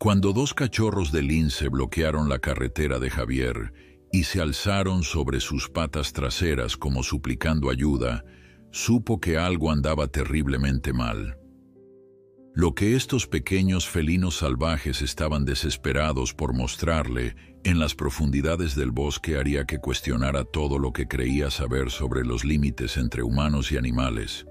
Cuando dos cachorros de lince bloquearon la carretera de Javier y se alzaron sobre sus patas traseras como suplicando ayuda, supo que algo andaba terriblemente mal. Lo que estos pequeños felinos salvajes estaban desesperados por mostrarle en las profundidades del bosque haría que cuestionara todo lo que creía saber sobre los límites entre humanos y animales.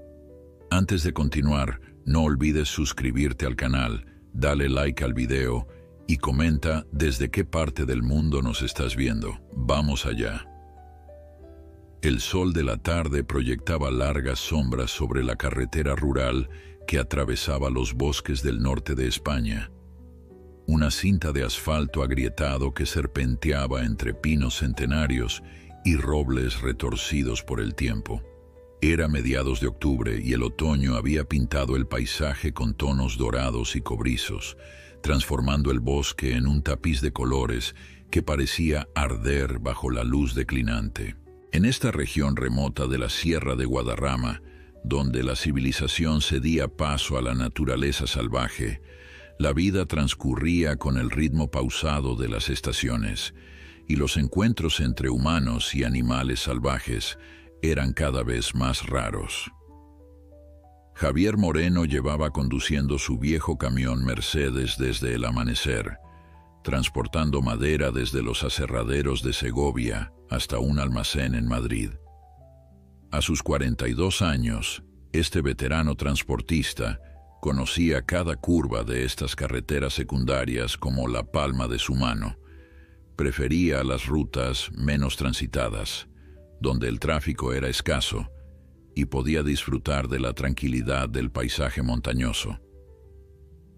Antes de continuar, no olvides suscribirte al canal, dale like al video y comenta desde qué parte del mundo nos estás viendo. Vamos allá. El sol de la tarde proyectaba largas sombras sobre la carretera rural que atravesaba los bosques del norte de España. Una cinta de asfalto agrietado que serpenteaba entre pinos centenarios y robles retorcidos por el tiempo. Era mediados de octubre y el otoño había pintado el paisaje con tonos dorados y cobrizos, transformando el bosque en un tapiz de colores que parecía arder bajo la luz declinante. En esta región remota de la Sierra de Guadarrama, donde la civilización cedía paso a la naturaleza salvaje, la vida transcurría con el ritmo pausado de las estaciones, y los encuentros entre humanos y animales salvajes eran cada vez más raros. Javier Moreno llevaba conduciendo su viejo camión Mercedes desde el amanecer, transportando madera desde los aserraderos de Segovia hasta un almacén en Madrid. A sus 42 años, este veterano transportista conocía cada curva de estas carreteras secundarias como la palma de su mano. Prefería las rutas menos transitadas, donde el tráfico era escaso, y podía disfrutar de la tranquilidad del paisaje montañoso.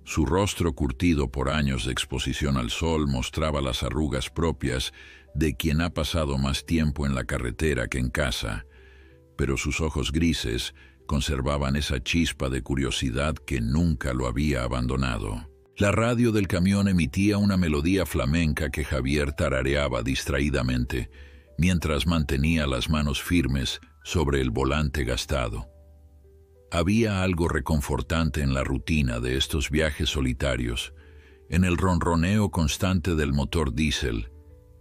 Su rostro curtido por años de exposición al sol mostraba las arrugas propias de quien ha pasado más tiempo en la carretera que en casa, pero sus ojos grises conservaban esa chispa de curiosidad que nunca lo había abandonado. La radio del camión emitía una melodía flamenca que Javier tarareaba distraídamente, mientras mantenía las manos firmes sobre el volante gastado. Había algo reconfortante en la rutina de estos viajes solitarios, en el ronroneo constante del motor diésel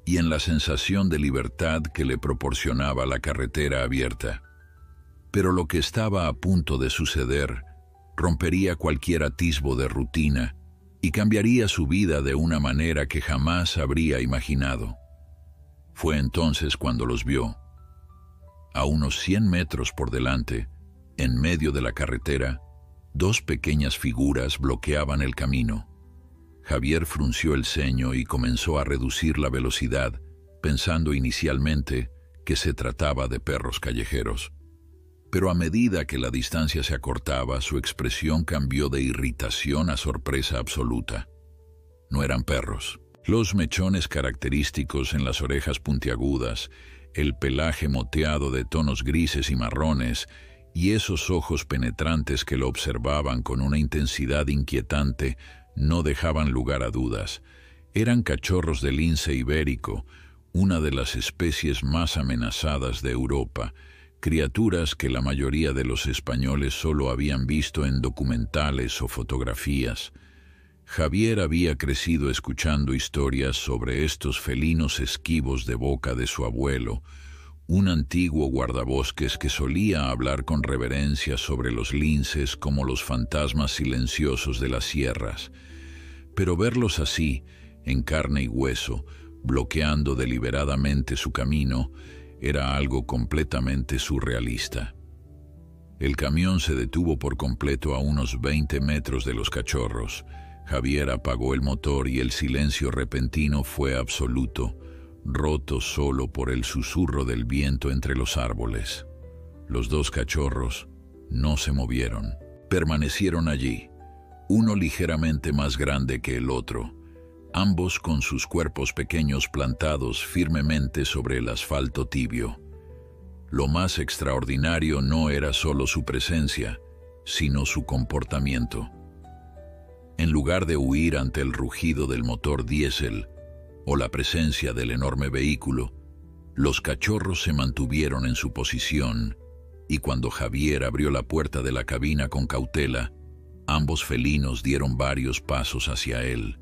y en la sensación de libertad que le proporcionaba la carretera abierta. Pero lo que estaba a punto de suceder rompería cualquier atisbo de rutina y cambiaría su vida de una manera que jamás habría imaginado. Fue entonces cuando los vio. A unos 100 metros por delante, en medio de la carretera, dos pequeñas figuras bloqueaban el camino. Javier frunció el ceño y comenzó a reducir la velocidad, pensando inicialmente que se trataba de perros callejeros. Pero a medida que la distancia se acortaba, su expresión cambió de irritación a sorpresa absoluta. No eran perros. Los mechones característicos en las orejas puntiagudas, el pelaje moteado de tonos grises y marrones, y esos ojos penetrantes que lo observaban con una intensidad inquietante no dejaban lugar a dudas. Eran cachorros de lince ibérico, una de las especies más amenazadas de Europa, criaturas que la mayoría de los españoles solo habían visto en documentales o fotografías. Javier había crecido escuchando historias sobre estos felinos esquivos de boca de su abuelo, un antiguo guardabosques que solía hablar con reverencia sobre los linces como los fantasmas silenciosos de las sierras. Pero verlos así, en carne y hueso, bloqueando deliberadamente su camino, era algo completamente surrealista. El camión se detuvo por completo a unos 20 metros de los cachorros. Javier apagó el motor y el silencio repentino fue absoluto, roto solo por el susurro del viento entre los árboles. Los dos cachorros no se movieron, permanecieron allí, uno ligeramente más grande que el otro, ambos con sus cuerpos pequeños plantados firmemente sobre el asfalto tibio. Lo más extraordinario no era solo su presencia, sino su comportamiento. En lugar de huir ante el rugido del motor diésel o la presencia del enorme vehículo, los cachorros se mantuvieron en su posición y cuando Javier abrió la puerta de la cabina con cautela, ambos felinos dieron varios pasos hacia él,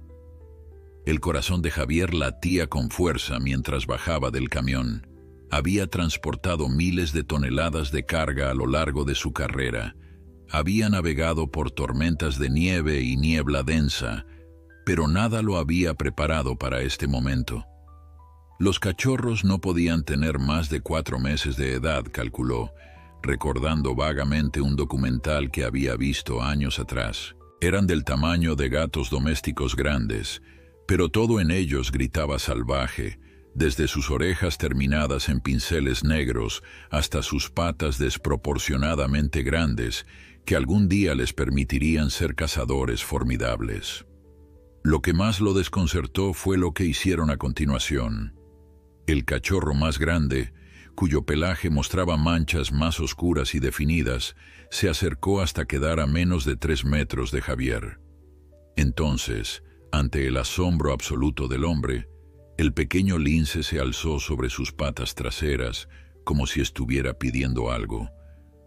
El corazón de Javier latía con fuerza mientras bajaba del camión. Había transportado miles de toneladas de carga a lo largo de su carrera. Había navegado por tormentas de nieve y niebla densa, pero nada lo había preparado para este momento. Los cachorros no podían tener más de 4 meses de edad, calculó, recordando vagamente un documental que había visto años atrás. Eran del tamaño de gatos domésticos grandes, pero todo en ellos gritaba salvaje, desde sus orejas terminadas en pinceles negros hasta sus patas desproporcionadamente grandes, que algún día les permitirían ser cazadores formidables. Lo que más lo desconcertó fue lo que hicieron a continuación. El cachorro más grande, cuyo pelaje mostraba manchas más oscuras y definidas, se acercó hasta quedar a menos de 3 metros de Javier. Entonces, ante el asombro absoluto del hombre, el pequeño lince se alzó sobre sus patas traseras, como si estuviera pidiendo algo,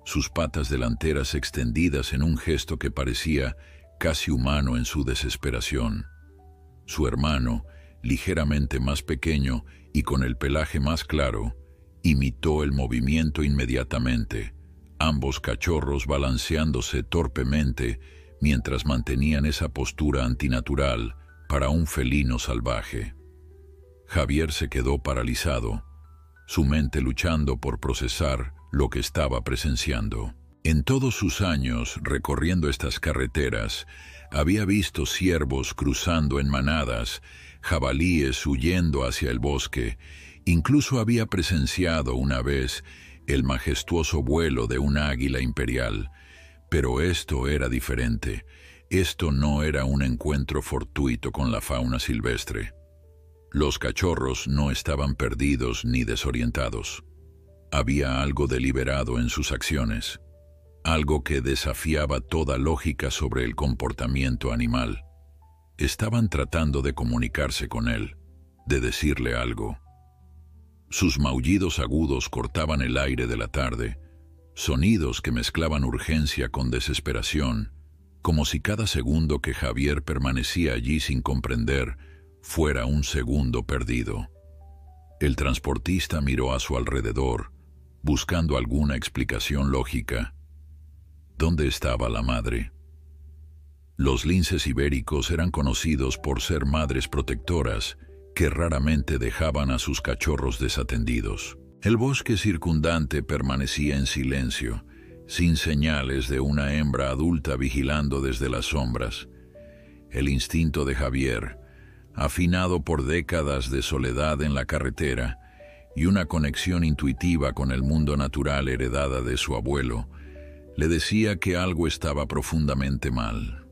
sus patas delanteras extendidas en un gesto que parecía casi humano en su desesperación. Su hermano, ligeramente más pequeño y con el pelaje más claro, imitó el movimiento inmediatamente, ambos cachorros balanceándose torpemente mientras mantenían esa postura antinatural para un felino salvaje. Javier se quedó paralizado, su mente luchando por procesar lo que estaba presenciando. En todos sus años recorriendo estas carreteras, había visto ciervos cruzando en manadas, jabalíes huyendo hacia el bosque, incluso había presenciado una vez el majestuoso vuelo de un águila imperial. Pero esto era diferente. Esto no era un encuentro fortuito con la fauna silvestre. Los cachorros no estaban perdidos ni desorientados. Había algo deliberado en sus acciones, algo que desafiaba toda lógica sobre el comportamiento animal. Estaban tratando de comunicarse con él, de decirle algo. Sus maullidos agudos cortaban el aire de la tarde, sonidos que mezclaban urgencia con desesperación, como si cada segundo que Javier permanecía allí sin comprender fuera un segundo perdido. El transportista miró a su alrededor, buscando alguna explicación lógica. ¿Dónde estaba la madre? Los linces ibéricos eran conocidos por ser madres protectoras que raramente dejaban a sus cachorros desatendidos. El bosque circundante permanecía en silencio, sin señales de una hembra adulta vigilando desde las sombras. El instinto de Javier, afinado por décadas de soledad en la carretera y una conexión intuitiva con el mundo natural heredada de su abuelo, le decía que algo estaba profundamente mal.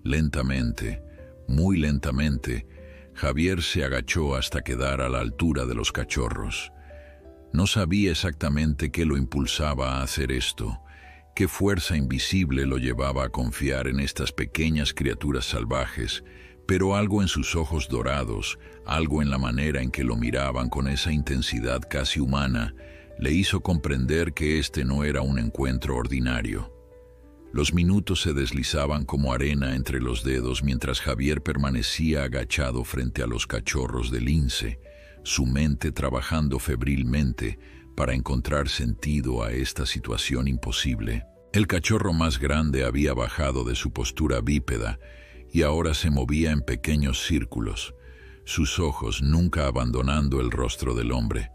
Lentamente, muy lentamente, Javier se agachó hasta quedar a la altura de los cachorros. No sabía exactamente qué lo impulsaba a hacer esto, qué fuerza invisible lo llevaba a confiar en estas pequeñas criaturas salvajes, pero algo en sus ojos dorados, algo en la manera en que lo miraban con esa intensidad casi humana, le hizo comprender que este no era un encuentro ordinario. Los minutos se deslizaban como arena entre los dedos mientras Javier permanecía agachado frente a los cachorros de lince, su mente trabajando febrilmente para encontrar sentido a esta situación imposible. El cachorro más grande había bajado de su postura bípeda y ahora se movía en pequeños círculos, sus ojos nunca abandonando el rostro del hombre.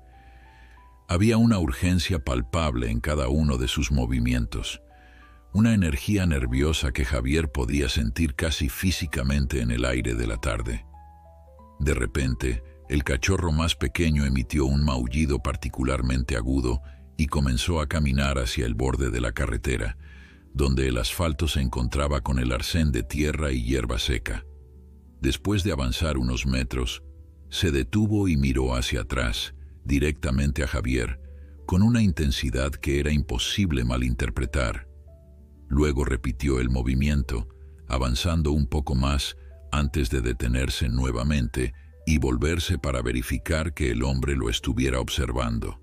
Había una urgencia palpable en cada uno de sus movimientos, una energía nerviosa que Javier podía sentir casi físicamente en el aire de la tarde. De repente, el cachorro más pequeño emitió un maullido particularmente agudo y comenzó a caminar hacia el borde de la carretera, donde el asfalto se encontraba con el arcén de tierra y hierba seca. Después de avanzar unos metros, se detuvo y miró hacia atrás, directamente a Javier, con una intensidad que era imposible malinterpretar. Luego repitió el movimiento, avanzando un poco más antes de detenerse nuevamente y volverse para verificar que el hombre lo estuviera observando.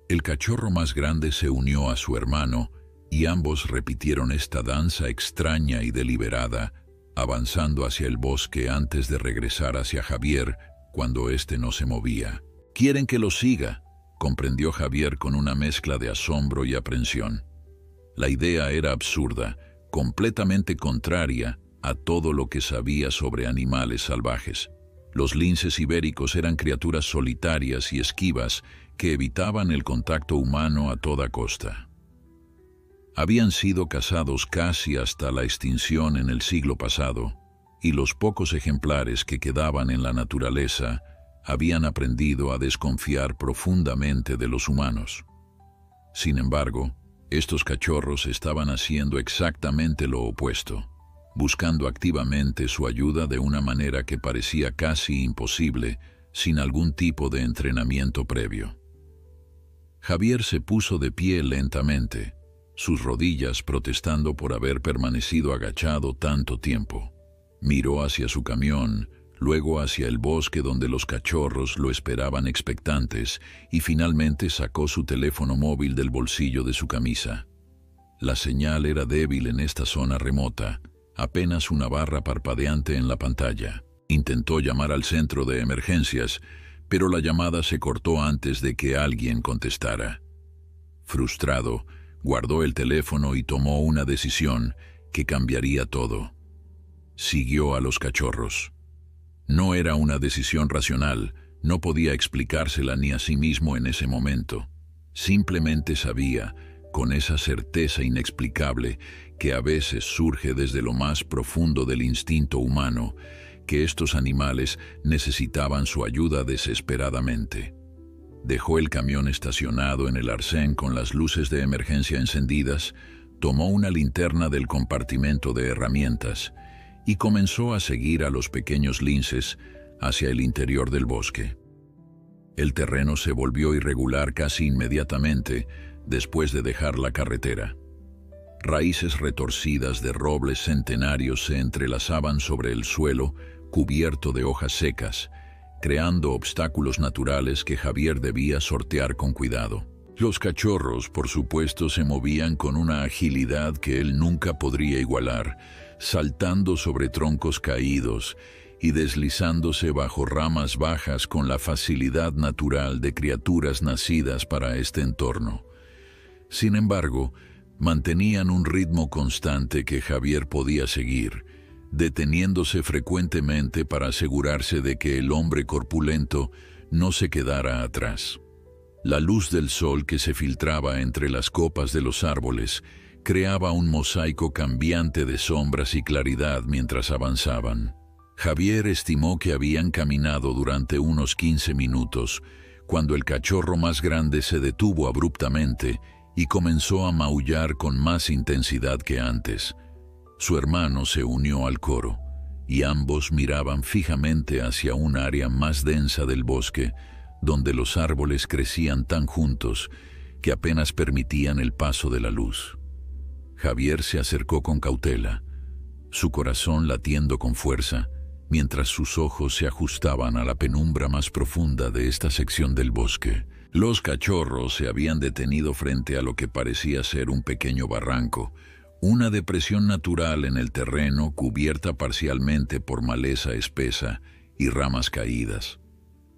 El cachorro más grande se unió a su hermano y ambos repitieron esta danza extraña y deliberada, avanzando hacia el bosque antes de regresar hacia Javier cuando éste no se movía. «¿Quieren que lo siga?», comprendió Javier con una mezcla de asombro y aprensión. La idea era absurda, completamente contraria a todo lo que sabía sobre animales salvajes. Los linces ibéricos eran criaturas solitarias y esquivas que evitaban el contacto humano a toda costa. Habían sido cazados casi hasta la extinción en el siglo pasado, y los pocos ejemplares que quedaban en la naturaleza habían aprendido a desconfiar profundamente de los humanos. Sin embargo, estos cachorros estaban haciendo exactamente lo opuesto, buscando activamente su ayuda de una manera que parecía casi imposible, sin algún tipo de entrenamiento previo. Javier se puso de pie lentamente, sus rodillas protestando por haber permanecido agachado tanto tiempo. Miró hacia su camión, luego hacia el bosque donde los cachorros lo esperaban expectantes y finalmente sacó su teléfono móvil del bolsillo de su camisa. La señal era débil en esta zona remota, apenas una barra parpadeante en la pantalla. Intentó llamar al centro de emergencias, pero la llamada se cortó antes de que alguien contestara. Frustrado, guardó el teléfono y tomó una decisión que cambiaría todo. Siguió a los cachorros. No era una decisión racional, no podía explicársela ni a sí mismo en ese momento. Simplemente sabía, con esa certeza inexplicable que a veces surge desde lo más profundo del instinto humano, que estos animales necesitaban su ayuda desesperadamente. Dejó el camión estacionado en el arcén con las luces de emergencia encendidas, tomó una linterna del compartimento de herramientas y comenzó a seguir a los pequeños linces hacia el interior del bosque. El terreno se volvió irregular casi inmediatamente después de dejar la carretera. Raíces retorcidas de robles centenarios se entrelazaban sobre el suelo cubierto de hojas secas, creando obstáculos naturales que Javier debía sortear con cuidado. Los cachorros, por supuesto, se movían con una agilidad que él nunca podría igualar, saltando sobre troncos caídos y deslizándose bajo ramas bajas con la facilidad natural de criaturas nacidas para este entorno. Sin embargo, mantenían un ritmo constante que Javier podía seguir, deteniéndose frecuentemente para asegurarse de que el hombre corpulento no se quedara atrás. La luz del sol que se filtraba entre las copas de los árboles creaba un mosaico cambiante de sombras y claridad mientras avanzaban. Javier estimó que habían caminado durante unos 15 minutos, cuando el cachorro más grande se detuvo abruptamente y comenzó a maullar con más intensidad que antes. Su hermano se unió al coro, y ambos miraban fijamente hacia un área más densa del bosque, donde los árboles crecían tan juntos que apenas permitían el paso de la luz. Javier se acercó con cautela, su corazón latiendo con fuerza, mientras sus ojos se ajustaban a la penumbra más profunda de esta sección del bosque. Los cachorros se habían detenido frente a lo que parecía ser un pequeño barranco, una depresión natural en el terreno cubierta parcialmente por maleza espesa y ramas caídas.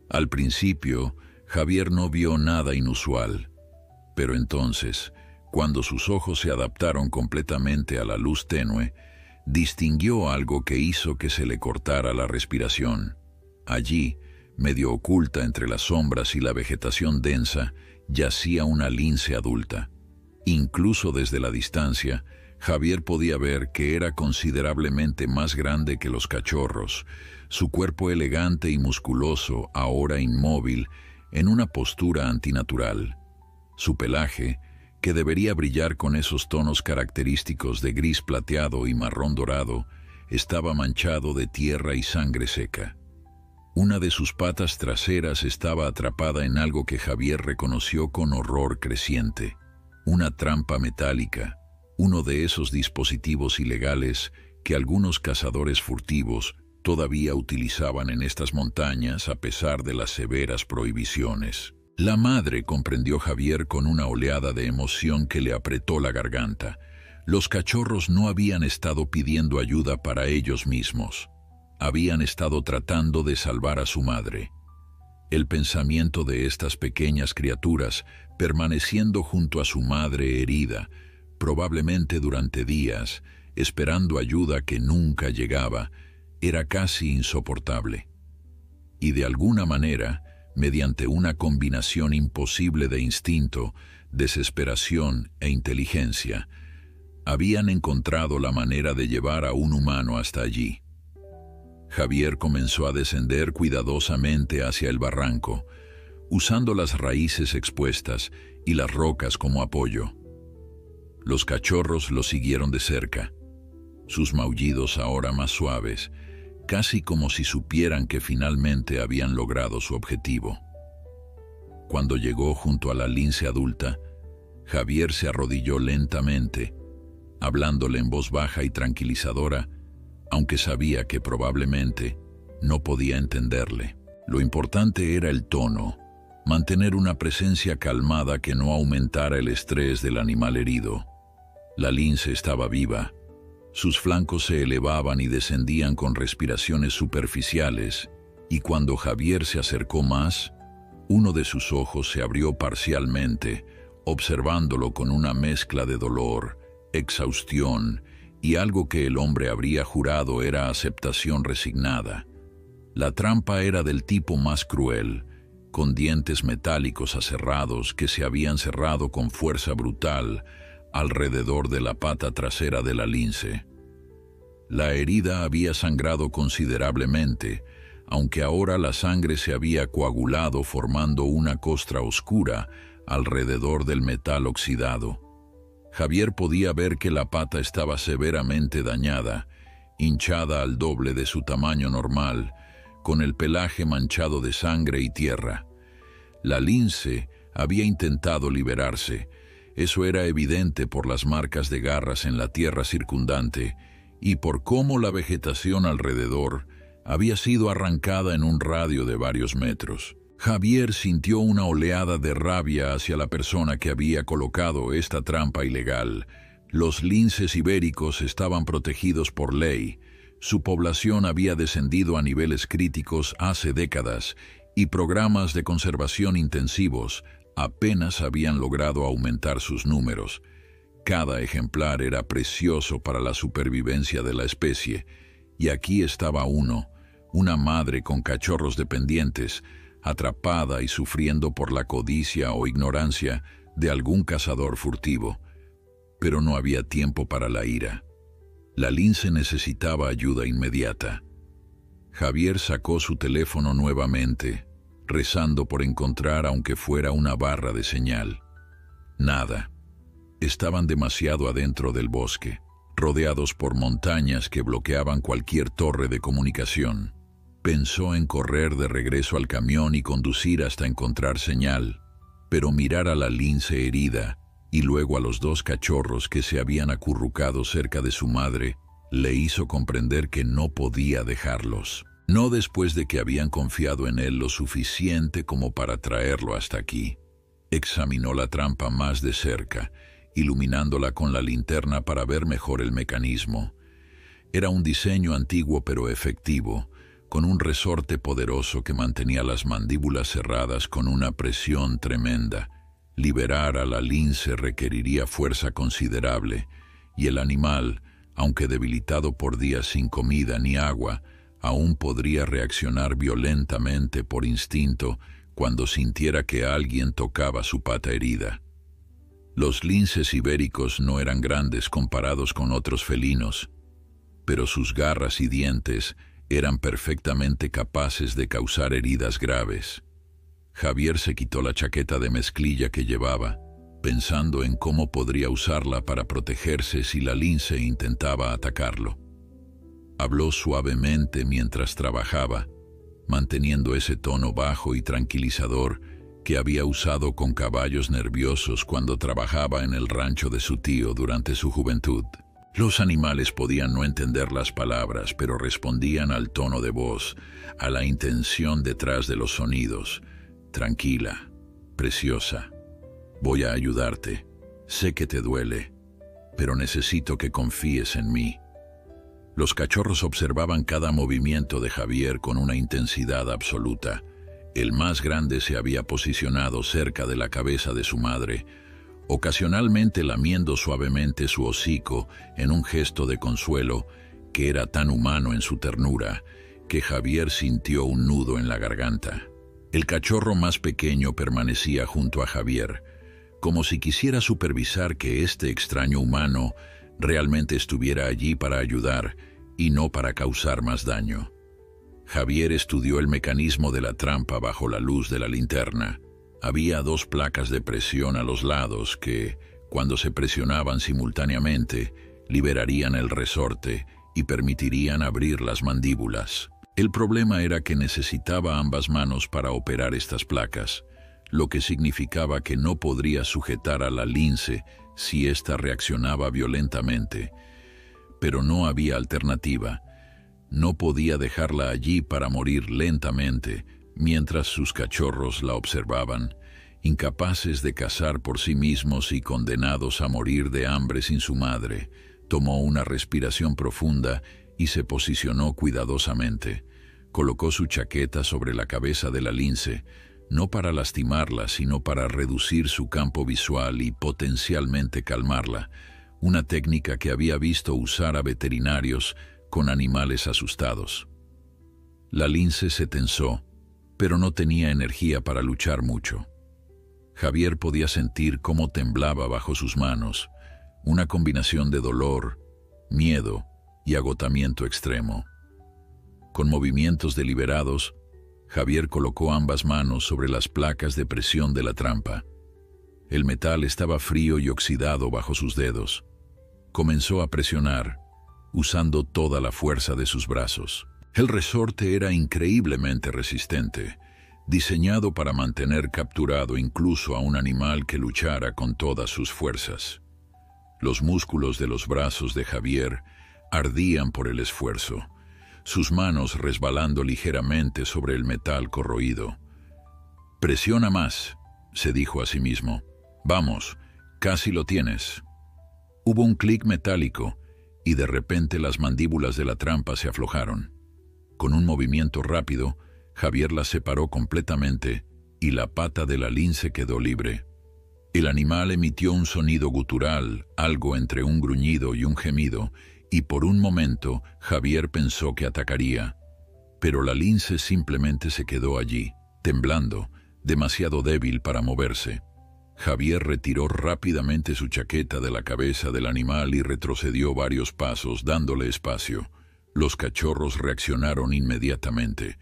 Al principio, Javier no vio nada inusual, pero entonces, cuando sus ojos se adaptaron completamente a la luz tenue, distinguió algo que hizo que se le cortara la respiración. Allí, medio oculta entre las sombras y la vegetación densa, yacía una lince adulta. Incluso desde la distancia, Javier podía ver que era considerablemente más grande que los cachorros, su cuerpo elegante y musculoso, ahora inmóvil, en una postura antinatural. Su pelaje, que debería brillar con esos tonos característicos de gris plateado y marrón dorado, estaba manchado de tierra y sangre seca. Una de sus patas traseras estaba atrapada en algo que Javier reconoció con horror creciente: una trampa metálica, uno de esos dispositivos ilegales que algunos cazadores furtivos todavía utilizaban en estas montañas a pesar de las severas prohibiciones. La madre, comprendió Javier con una oleada de emoción que le apretó la garganta. Los cachorros no habían estado pidiendo ayuda para ellos mismos. Habían estado tratando de salvar a su madre. El pensamiento de estas pequeñas criaturas, permaneciendo junto a su madre herida, probablemente durante días, esperando ayuda que nunca llegaba, era casi insoportable. Y de alguna manera, mediante una combinación imposible de instinto, desesperación e inteligencia, habían encontrado la manera de llevar a un humano hasta allí. Javier comenzó a descender cuidadosamente hacia el barranco, usando las raíces expuestas y las rocas como apoyo. Los cachorros lo siguieron de cerca, sus maullidos ahora más suaves, casi como si supieran que finalmente habían logrado su objetivo. Cuando llegó junto a la lince adulta, Javier se arrodilló lentamente, hablándole en voz baja y tranquilizadora, aunque sabía que probablemente no podía entenderle. Lo importante era el tono, mantener una presencia calmada que no aumentara el estrés del animal herido. La lince estaba viva. Sus flancos se elevaban y descendían con respiraciones superficiales, y cuando Javier se acercó más, uno de sus ojos se abrió parcialmente, observándolo con una mezcla de dolor, exhaustión y algo que el hombre habría jurado era aceptación resignada. La trampa era del tipo más cruel, con dientes metálicos aserrados que se habían cerrado con fuerza brutal alrededor de la pata trasera de la lince. La herida había sangrado considerablemente, aunque ahora la sangre se había coagulado formando una costra oscura alrededor del metal oxidado. Javier podía ver que la pata estaba severamente dañada, hinchada al doble de su tamaño normal, con el pelaje manchado de sangre y tierra. La lince había intentado liberarse. Eso era evidente por las marcas de garras en la tierra circundante y por cómo la vegetación alrededor había sido arrancada en un radio de varios metros. Javier sintió una oleada de rabia hacia la persona que había colocado esta trampa ilegal. Los linces ibéricos estaban protegidos por ley. Su población había descendido a niveles críticos hace décadas y programas de conservación intensivos apenas habían logrado aumentar sus números. Cada ejemplar era precioso para la supervivencia de la especie, y aquí estaba uno, una madre con cachorros dependientes, atrapada y sufriendo por la codicia o ignorancia de algún cazador furtivo. Pero no había tiempo para la ira. La lince necesitaba ayuda inmediata. Javier sacó su teléfono nuevamente, rezando por encontrar aunque fuera una barra de señal. Nada. Estaban demasiado adentro del bosque, rodeados por montañas que bloqueaban cualquier torre de comunicación. Pensó en correr de regreso al camión y conducir hasta encontrar señal, pero mirar a la lince herida y luego a los dos cachorros que se habían acurrucado cerca de su madre le hizo comprender que no podía dejarlos. No después de que habían confiado en él lo suficiente como para traerlo hasta aquí. Examinó la trampa más de cerca, iluminándola con la linterna para ver mejor el mecanismo. Era un diseño antiguo pero efectivo, con un resorte poderoso que mantenía las mandíbulas cerradas con una presión tremenda. Liberar a la lince requeriría fuerza considerable, y el animal, aunque debilitado por días sin comida ni agua, aún podría reaccionar violentamente por instinto cuando sintiera que alguien tocaba su pata herida. Los linces ibéricos no eran grandes comparados con otros felinos, pero sus garras y dientes eran perfectamente capaces de causar heridas graves. Javier se quitó la chaqueta de mezclilla que llevaba, pensando en cómo podría usarla para protegerse si la lince intentaba atacarlo. Habló suavemente mientras trabajaba, manteniendo ese tono bajo y tranquilizador que había usado con caballos nerviosos cuando trabajaba en el rancho de su tío durante su juventud. Los animales podían no entender las palabras, pero respondían al tono de voz, a la intención detrás de los sonidos. Tranquila, preciosa, voy a ayudarte, sé que te duele. pero necesito que confíes en mí. Los cachorros observaban cada movimiento de Javier con una intensidad absoluta. El más grande se había posicionado cerca de la cabeza de su madre, ocasionalmente lamiendo suavemente su hocico en un gesto de consuelo que era tan humano en su ternura que Javier sintió un nudo en la garganta. El cachorro más pequeño permanecía junto a Javier, como si quisiera supervisar que este extraño humano realmente estuviera allí para ayudar y no para causar más daño. Javier estudió el mecanismo de la trampa bajo la luz de la linterna. Había 2 placas de presión a los lados que, cuando se presionaban simultáneamente, liberarían el resorte y permitirían abrir las mandíbulas. El problema era que necesitaba ambas manos para operar estas placas, lo que significaba que no podría sujetar a la lince si ésta reaccionaba violentamente. Pero no había alternativa. No podía dejarla allí para morir lentamente mientras sus cachorros la observaban, incapaces de cazar por sí mismos y condenados a morir de hambre sin su madre. Tomó una respiración profunda y se posicionó cuidadosamente. Colocó su chaqueta sobre la cabeza de la lince, no para lastimarla, sino para reducir su campo visual y potencialmente calmarla, una técnica que había visto usar a veterinarios con animales asustados. La lince se tensó, pero no tenía energía para luchar mucho. Javier podía sentir cómo temblaba bajo sus manos, una combinación de dolor, miedo y agotamiento extremo. Con movimientos deliberados, Javier colocó ambas manos sobre las placas de presión de la trampa. El metal estaba frío y oxidado bajo sus dedos. Comenzó a presionar, usando toda la fuerza de sus brazos. El resorte era increíblemente resistente, diseñado para mantener capturado incluso a un animal que luchara con todas sus fuerzas. Los músculos de los brazos de Javier ardían por el esfuerzo, sus manos resbalando ligeramente sobre el metal corroído. «Presiona más», se dijo a sí mismo. «Vamos, casi lo tienes». Hubo un clic metálico y de repente las mandíbulas de la trampa se aflojaron. Con un movimiento rápido, Javier las separó completamente y la pata de la lince quedó libre. El animal emitió un sonido gutural, algo entre un gruñido y un gemido, y por un momento Javier pensó que atacaría. Pero la lince simplemente se quedó allí, temblando, demasiado débil para moverse. Javier retiró rápidamente su chaqueta de la cabeza del animal y retrocedió varios pasos, dándole espacio. Los cachorros reaccionaron inmediatamente.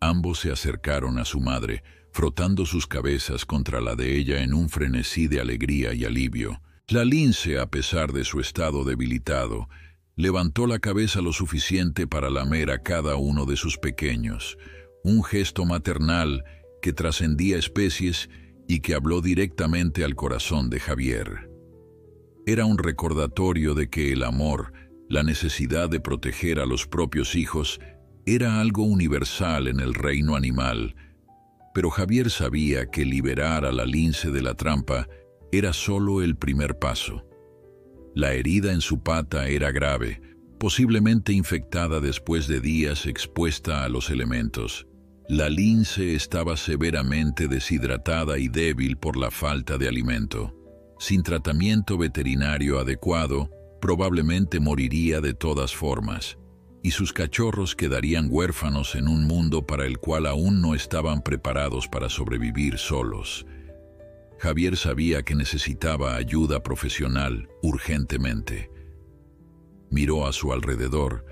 Ambos se acercaron a su madre, frotando sus cabezas contra la de ella en un frenesí de alegría y alivio. La lince, a pesar de su estado debilitado, levantó la cabeza lo suficiente para lamer a cada uno de sus pequeños, un gesto maternal que trascendía especies y que habló directamente al corazón de Javier. Era un recordatorio de que el amor, la necesidad de proteger a los propios hijos, era algo universal en el reino animal, pero Javier sabía que liberar a la lince de la trampa era solo el primer paso. La herida en su pata era grave, posiblemente infectada después de días expuesta a los elementos. La lince estaba severamente deshidratada y débil por la falta de alimento. Sin tratamiento veterinario adecuado, probablemente moriría de todas formas, y sus cachorros quedarían huérfanos en un mundo para el cual aún no estaban preparados para sobrevivir solos. Javier sabía que necesitaba ayuda profesional urgentemente. Miró a su alrededor,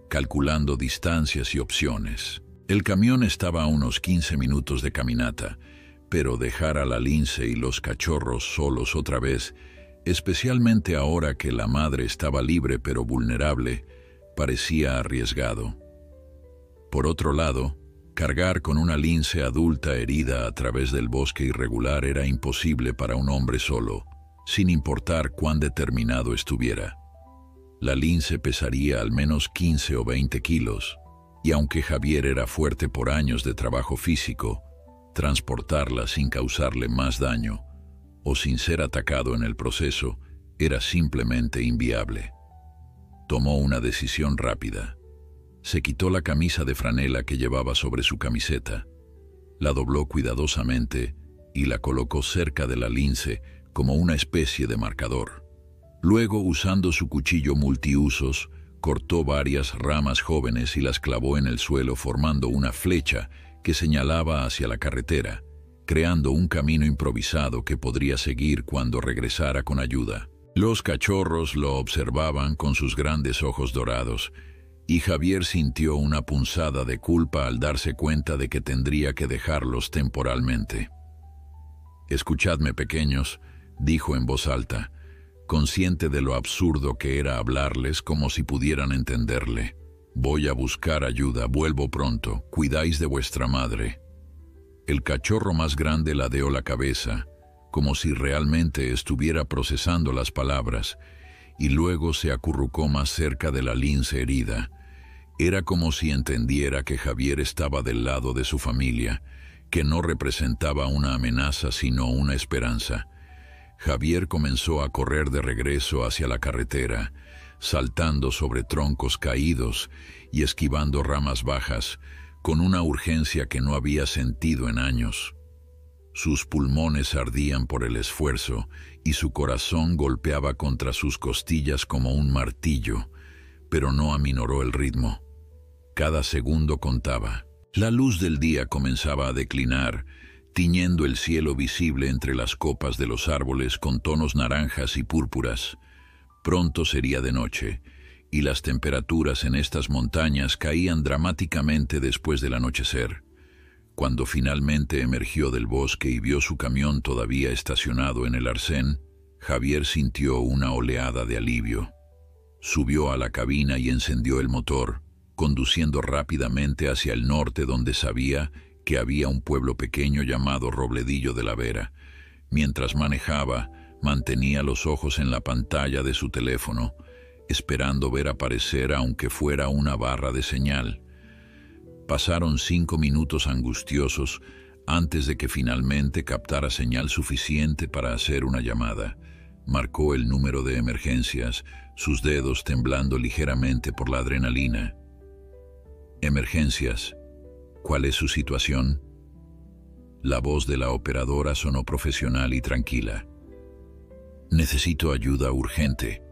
calculando distancias y opciones. El camión estaba a unos 15 minutos de caminata, pero dejar a la lince y los cachorros solos otra vez, especialmente ahora que la madre estaba libre pero vulnerable, parecía arriesgado. Por otro lado, cargar con una lince adulta herida a través del bosque irregular era imposible para un hombre solo, sin importar cuán determinado estuviera. La lince pesaría al menos 15 o 20 kilos, y aunque Javier era fuerte por años de trabajo físico, transportarla sin causarle más daño, o sin ser atacado en el proceso, era simplemente inviable. Tomó una decisión rápida. Se quitó la camisa de franela que llevaba sobre su camiseta, la dobló cuidadosamente y la colocó cerca de la lince como una especie de marcador. Luego, usando su cuchillo multiusos, cortó varias ramas jóvenes y las clavó en el suelo formando una flecha que señalaba hacia la carretera, creando un camino improvisado que podría seguir cuando regresara con ayuda. Los cachorros lo observaban con sus grandes ojos dorados, y Javier sintió una punzada de culpa al darse cuenta de que tendría que dejarlos temporalmente. «Escuchadme, pequeños», dijo en voz alta, consciente de lo absurdo que era hablarles como si pudieran entenderle. «Voy a buscar ayuda, vuelvo pronto, cuidáis de vuestra madre». El cachorro más grande ladeó la cabeza, como si realmente estuviera procesando las palabras, y luego se acurrucó más cerca de la lince herida. Era como si entendiera que Javier estaba del lado de su familia, que no representaba una amenaza sino una esperanza. Javier comenzó a correr de regreso hacia la carretera, saltando sobre troncos caídos y esquivando ramas bajas, con una urgencia que no había sentido en años. Sus pulmones ardían por el esfuerzo y su corazón golpeaba contra sus costillas como un martillo, pero no aminoró el ritmo. Cada segundo contaba. La luz del día comenzaba a declinar, tiñendo el cielo visible entre las copas de los árboles con tonos naranjas y púrpuras. Pronto sería de noche, y las temperaturas en estas montañas caían dramáticamente después del anochecer. Cuando finalmente emergió del bosque y vio su camión todavía estacionado en el arcén, Javier sintió una oleada de alivio. Subió a la cabina y encendió el motor, conduciendo rápidamente hacia el norte donde sabía que había un pueblo pequeño llamado Robledillo de la Vera. Mientras manejaba, mantenía los ojos en la pantalla de su teléfono, esperando ver aparecer aunque fuera una barra de señal. Pasaron 5 minutos angustiosos antes de que finalmente captara señal suficiente para hacer una llamada. Marcó el número de emergencias, sus dedos temblando ligeramente por la adrenalina. «Emergencias. ¿Cuál es su situación?» La voz de la operadora sonó profesional y tranquila. «Necesito ayuda urgente»,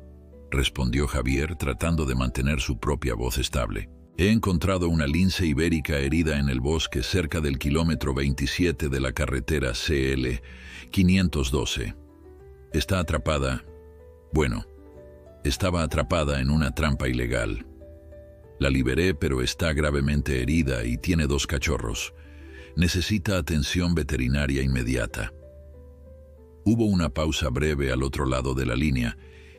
respondió Javier tratando de mantener su propia voz estable. «He encontrado una lince ibérica herida en el bosque cerca del kilómetro 27 de la carretera CL 512. Está atrapada. Bueno, estaba atrapada en una trampa ilegal. La liberé, pero está gravemente herida y tiene 2 cachorros. Necesita atención veterinaria inmediata». Hubo una pausa breve al otro lado de la línea,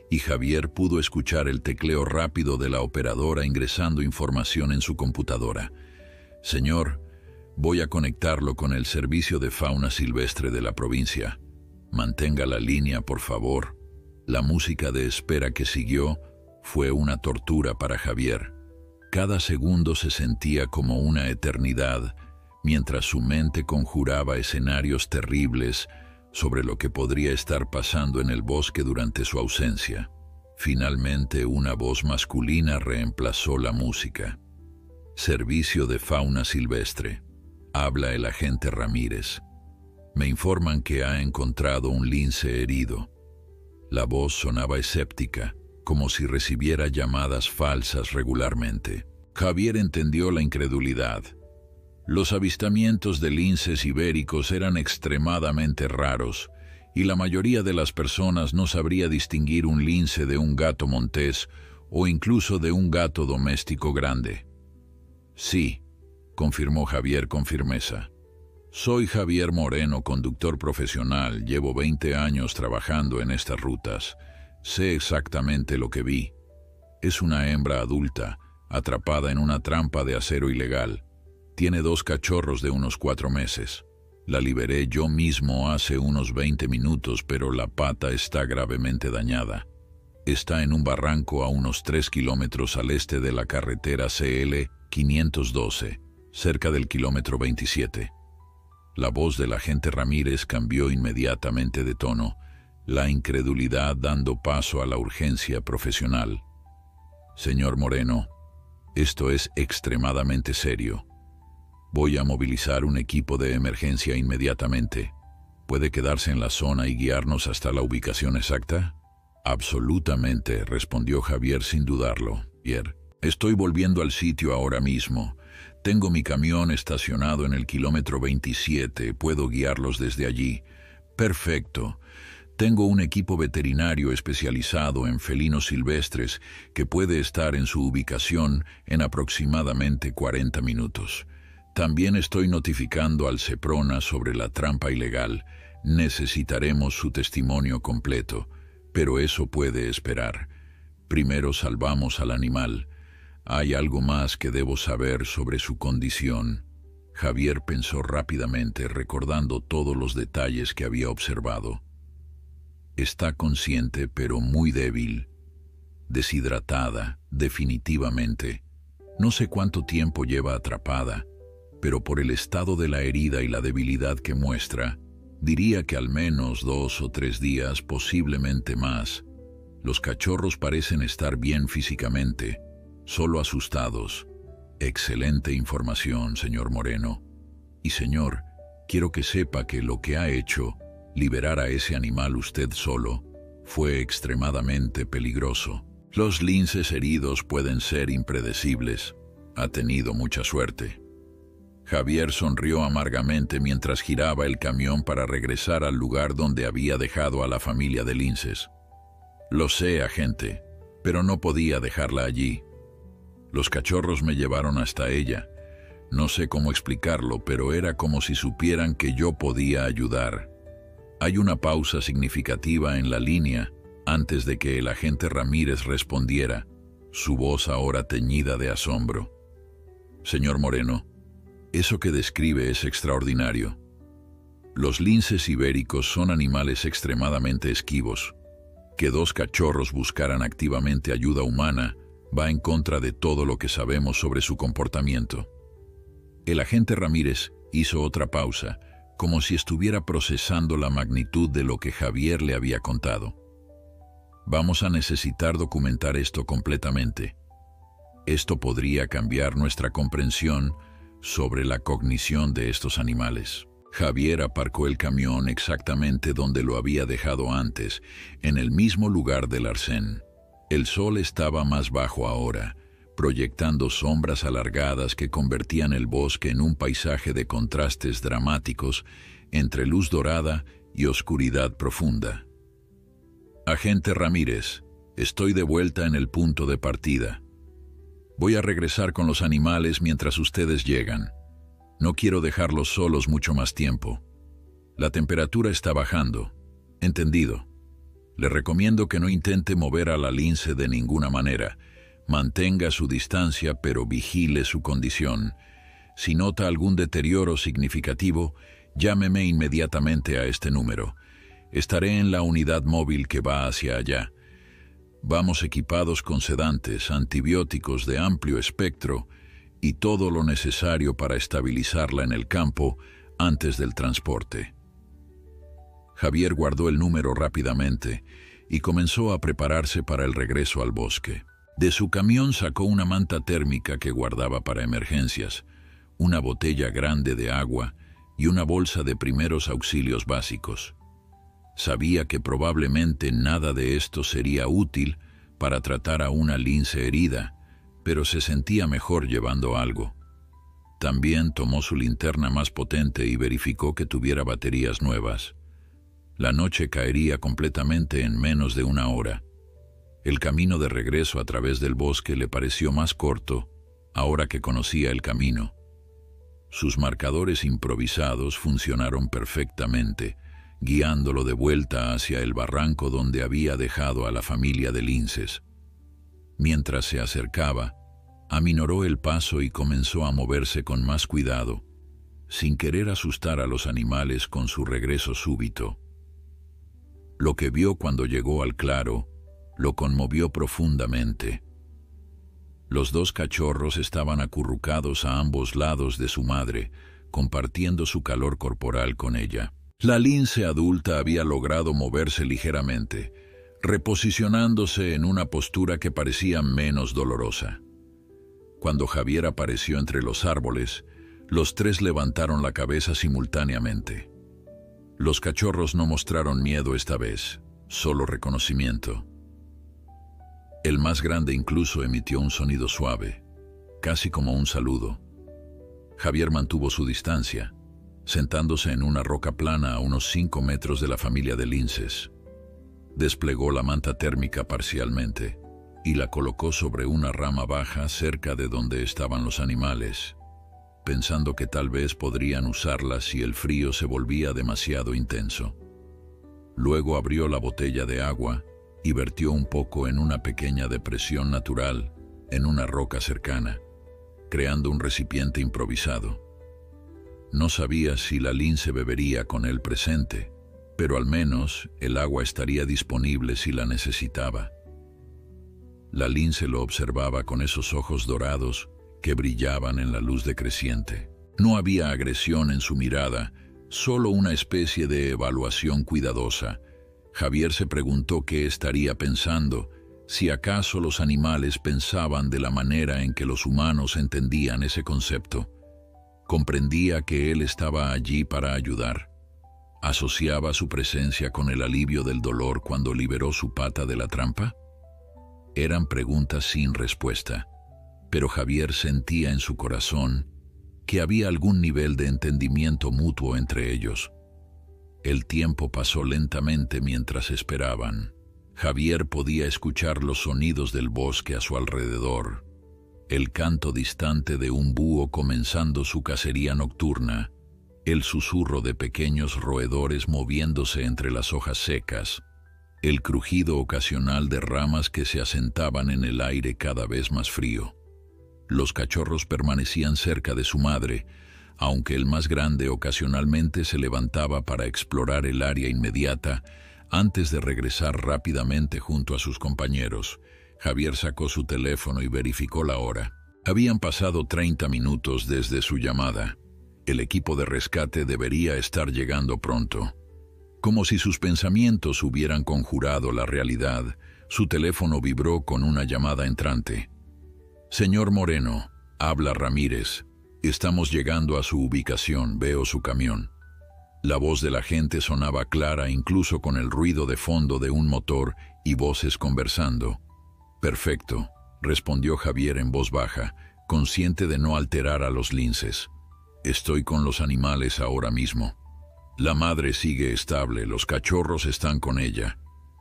y Javier pudo escuchar el tecleo rápido de la operadora ingresando información en su computadora. «Señor, voy a conectarlo con el Servicio de Fauna Silvestre de la provincia. Mantenga la línea, por favor». La música de espera que siguió fue una tortura para Javier. Cada segundo se sentía como una eternidad, mientras su mente conjuraba escenarios terribles sobre lo que podría estar pasando en el bosque durante su ausencia. Finalmente, una voz masculina reemplazó la música. «Servicio de Fauna Silvestre. Habla el agente Ramírez. Me informan que ha encontrado un lince herido». La voz sonaba escéptica, como si recibiera llamadas falsas regularmente. Javier entendió la incredulidad. Los avistamientos de linces ibéricos eran extremadamente raros, y la mayoría de las personas no sabría distinguir un lince de un gato montés o incluso de un gato doméstico grande. «Sí», confirmó Javier con firmeza. «Soy Javier Moreno, conductor profesional. Llevo 20 años trabajando en estas rutas. Sé exactamente lo que vi. Es una hembra adulta, atrapada en una trampa de acero ilegal. Tiene 2 cachorros de unos 4 meses. La liberé yo mismo hace unos 20 minutos, pero la pata está gravemente dañada. Está en un barranco a unos 3 kilómetros al este de la carretera CL 512, cerca del kilómetro 27. La voz del agente Ramírez cambió inmediatamente de tono, la incredulidad dando paso a la urgencia profesional. Señor Moreno, esto es extremadamente serio. Voy a movilizar un equipo de emergencia inmediatamente. ¿Puede quedarse en la zona y guiarnos hasta la ubicación exacta? Absolutamente, respondió Javier sin dudarlo. Pierre, estoy volviendo al sitio ahora mismo. Tengo mi camión estacionado en el kilómetro 27. Puedo guiarlos desde allí. Perfecto. Tengo un equipo veterinario especializado en felinos silvestres que puede estar en su ubicación en aproximadamente 40 minutos. También estoy notificando al Seprona sobre la trampa ilegal. Necesitaremos su testimonio completo, pero eso puede esperar. Primero salvamos al animal. Hay algo más que debo saber sobre su condición. Javier pensó rápidamente, recordando todos los detalles que había observado. Está consciente, pero muy débil. Deshidratada, definitivamente. No sé cuánto tiempo lleva atrapada, pero por el estado de la herida y la debilidad que muestra, diría que al menos 2 o 3 días, posiblemente más. Los cachorros parecen estar bien físicamente, solo asustados. Excelente información, señor Moreno. Y señor, quiero que sepa que lo que ha hecho, liberar a ese animal usted solo, fue extremadamente peligroso. Los linces heridos pueden ser impredecibles. Ha tenido mucha suerte. Javier sonrió amargamente mientras giraba el camión para regresar al lugar donde había dejado a la familia de linces. Lo sé, agente, pero no podía dejarla allí. Los cachorros me llevaron hasta ella. No sé cómo explicarlo, pero era como si supieran que yo podía ayudar. Hay una pausa significativa en la línea antes de que el agente Ramírez respondiera, su voz ahora teñida de asombro. Señor Moreno, eso que describe es extraordinario. Los linces ibéricos son animales extremadamente esquivos. Que 2 cachorros buscaran activamente ayuda humana va en contra de todo lo que sabemos sobre su comportamiento. El agente Ramírez hizo otra pausa, como si estuviera procesando la magnitud de lo que Javier le había contado. Vamos a necesitar documentar esto completamente. Esto podría cambiar nuestra comprensión sobre la cognición de estos animales. Javier aparcó el camión exactamente donde lo había dejado antes, en el mismo lugar del arcén. El sol estaba más bajo ahora, proyectando sombras alargadas que convertían el bosque en un paisaje de contrastes dramáticos entre luz dorada y oscuridad profunda. Agente Ramírez, estoy de vuelta en el punto de partida. Voy a regresar con los animales mientras ustedes llegan. No quiero dejarlos solos mucho más tiempo. La temperatura está bajando. Entendido. Le recomiendo que no intente mover a la lince de ninguna manera. Mantenga su distancia, pero vigile su condición. Si nota algún deterioro significativo, llámeme inmediatamente a este número. Estaré en la unidad móvil que va hacia allá. Vamos equipados con sedantes, antibióticos de amplio espectro y todo lo necesario para estabilizarla en el campo antes del transporte. Javier guardó el número rápidamente y comenzó a prepararse para el regreso al bosque. De su camión sacó una manta térmica que guardaba para emergencias, una botella grande de agua y una bolsa de primeros auxilios básicos. Sabía que probablemente nada de esto sería útil para tratar a una lince herida, pero se sentía mejor llevando algo. También tomó su linterna más potente y verificó que tuviera baterías nuevas. La noche caería completamente en menos de 1 hora. El camino de regreso a través del bosque le pareció más corto, ahora que conocía el camino. Sus marcadores improvisados funcionaron perfectamente, guiándolo de vuelta hacia el barranco donde había dejado a la familia de linces. Mientras se acercaba, aminoró el paso y comenzó a moverse con más cuidado, sin querer asustar a los animales con su regreso súbito. Lo que vio cuando llegó al claro lo conmovió profundamente. Los 2 cachorros estaban acurrucados a ambos lados de su madre, compartiendo su calor corporal con ella. La lince adulta había logrado moverse ligeramente, reposicionándose en una postura que parecía menos dolorosa. Cuando Javier apareció entre los árboles, los tres levantaron la cabeza simultáneamente. Los cachorros no mostraron miedo esta vez, solo reconocimiento. El más grande incluso emitió un sonido suave, casi como un saludo. Javier mantuvo su distancia, sentándose en una roca plana a unos 5 metros de la familia de linces. Desplegó la manta térmica parcialmente y la colocó sobre una rama baja cerca de donde estaban los animales, pensando que tal vez podrían usarla si el frío se volvía demasiado intenso. Luego abrió la botella de agua y vertió un poco en una pequeña depresión natural en una roca cercana, creando un recipiente improvisado. No sabía si la lince bebería con él presente, pero al menos el agua estaría disponible si la necesitaba. La lince lo observaba con esos ojos dorados que brillaban en la luz decreciente. No había agresión en su mirada, solo una especie de evaluación cuidadosa. Javier se preguntó qué estaría pensando, si acaso los animales pensaban de la manera en que los humanos entendían ese concepto. Comprendía que él estaba allí para ayudar. ¿Asociaba su presencia con el alivio del dolor cuando liberó su pata de la trampa? Eran preguntas sin respuesta, pero Javier sentía en su corazón que había algún nivel de entendimiento mutuo entre ellos. El tiempo pasó lentamente mientras esperaban. Javier podía escuchar los sonidos del bosque a su alrededor, el canto distante de un búho comenzando su cacería nocturna, el susurro de pequeños roedores moviéndose entre las hojas secas, el crujido ocasional de ramas que se asentaban en el aire cada vez más frío. Los cachorros permanecían cerca de su madre, aunque el más grande ocasionalmente se levantaba para explorar el área inmediata antes de regresar rápidamente junto a sus compañeros. Javier sacó su teléfono y verificó la hora. Habían pasado 30 minutos desde su llamada. El equipo de rescate debería estar llegando pronto. Como si sus pensamientos hubieran conjurado la realidad, su teléfono vibró con una llamada entrante. «Señor Moreno, habla Ramírez. Estamos llegando a su ubicación, veo su camión». La voz del agente sonaba clara incluso con el ruido de fondo de un motor y voces conversando. «Perfecto», respondió Javier en voz baja, consciente de no alterar a los linces. «Estoy con los animales ahora mismo. La madre sigue estable, los cachorros están con ella.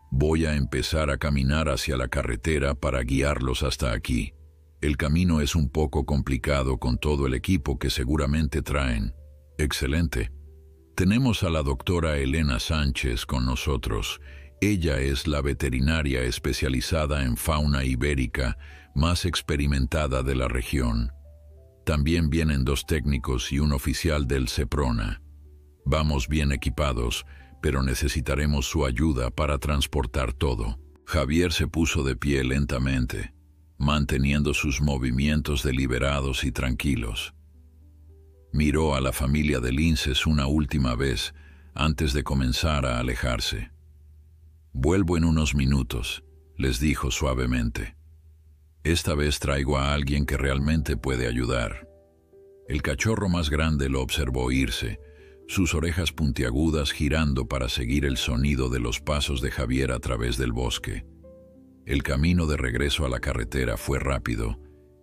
Voy a empezar a caminar hacia la carretera para guiarlos hasta aquí. El camino es un poco complicado con todo el equipo que seguramente traen». «Excelente. Tenemos a la doctora Elena Sánchez con nosotros. Ella es la veterinaria especializada en fauna ibérica más experimentada de la región. También vienen 2 técnicos y un oficial del Seprona. Vamos bien equipados, pero necesitaremos su ayuda para transportar todo». Javier se puso de pie lentamente, manteniendo sus movimientos deliberados y tranquilos. Miró a la familia de linces una última vez antes de comenzar a alejarse. «Vuelvo en unos minutos», les dijo suavemente. «Esta vez traigo a alguien que realmente puede ayudar». El cachorro más grande lo observó irse, sus orejas puntiagudas girando para seguir el sonido de los pasos de Javier a través del bosque. El camino de regreso a la carretera fue rápido,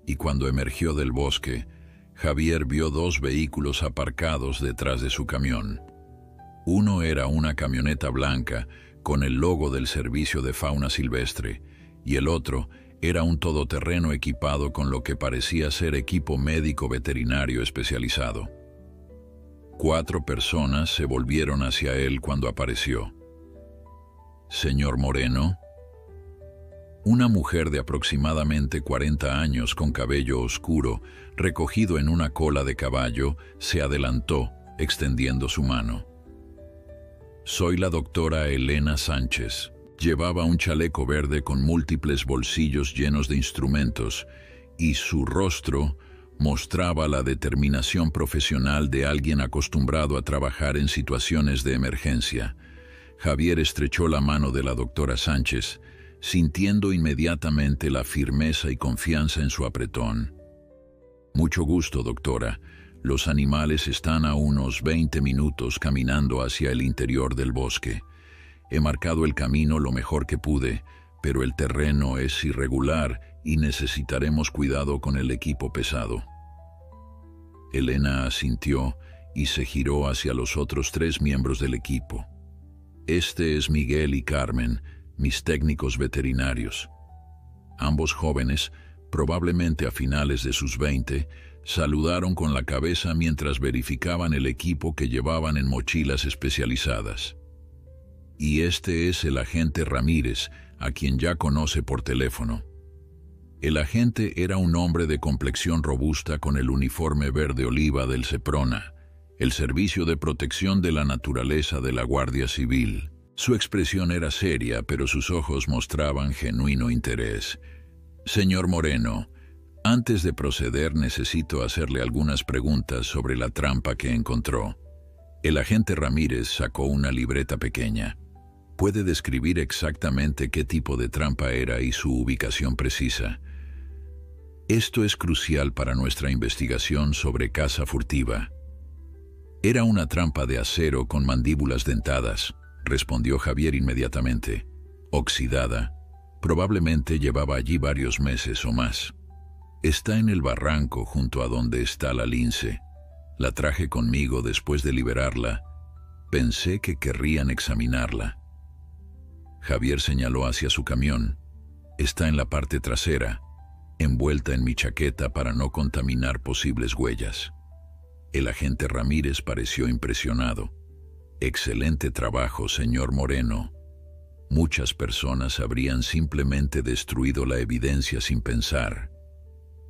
y cuando emergió del bosque, Javier vio 2 vehículos aparcados detrás de su camión. Uno era una camioneta blanca con el logo del Servicio de Fauna Silvestre, y el otro era un todoterreno equipado con lo que parecía ser equipo médico veterinario especializado. 4 personas se volvieron hacia él cuando apareció. «Señor Moreno». Una mujer de aproximadamente 40 años con cabello oscuro, recogido en una cola de caballo, se adelantó, extendiendo su mano. «Soy la doctora Elena Sánchez». Llevaba un chaleco verde con múltiples bolsillos llenos de instrumentos, y su rostro Mostraba la determinación profesional de alguien acostumbrado a trabajar en situaciones de emergencia. Javier estrechó la mano de la doctora Sánchez, sintiendo inmediatamente la firmeza y confianza en su apretón. «Mucho gusto, doctora. Los animales están a unos 20 minutos caminando hacia el interior del bosque. He marcado el camino lo mejor que pude, pero el terreno es irregular y necesitaremos cuidado con el equipo pesado». Elena asintió y se giró hacia los otros 3 miembros del equipo. «Este es Miguel y Carmen, mis técnicos veterinarios». Ambos jóvenes, probablemente a finales de sus 20, saludaron con la cabeza mientras verificaban el equipo que llevaban en mochilas especializadas. «Y este es el agente Ramírez, a quien ya conoce por teléfono». El agente era un hombre de complexión robusta con el uniforme verde oliva del Seprona, el Servicio de Protección de la Naturaleza de la Guardia Civil. Su expresión era seria, pero sus ojos mostraban genuino interés. «Señor Moreno, antes de proceder necesito hacerle algunas preguntas sobre la trampa que encontró». El agente Ramírez sacó una libreta pequeña. «¿Puede describir exactamente qué tipo de trampa era y su ubicación precisa?» «Esto es crucial para nuestra investigación sobre caza furtiva». «Era una trampa de acero con mandíbulas dentadas», respondió Javier inmediatamente. «Oxidada. Probablemente llevaba allí varios meses o más. Está en el barranco junto a donde está la lince. La traje conmigo después de liberarla. Pensé que querrían examinarla». Javier señaló hacia su camión. «Está en la parte trasera, envuelta en mi chaqueta para no contaminar posibles huellas». El agente Ramírez pareció impresionado. «Excelente trabajo, señor Moreno. Muchas personas habrían simplemente destruido la evidencia sin pensar.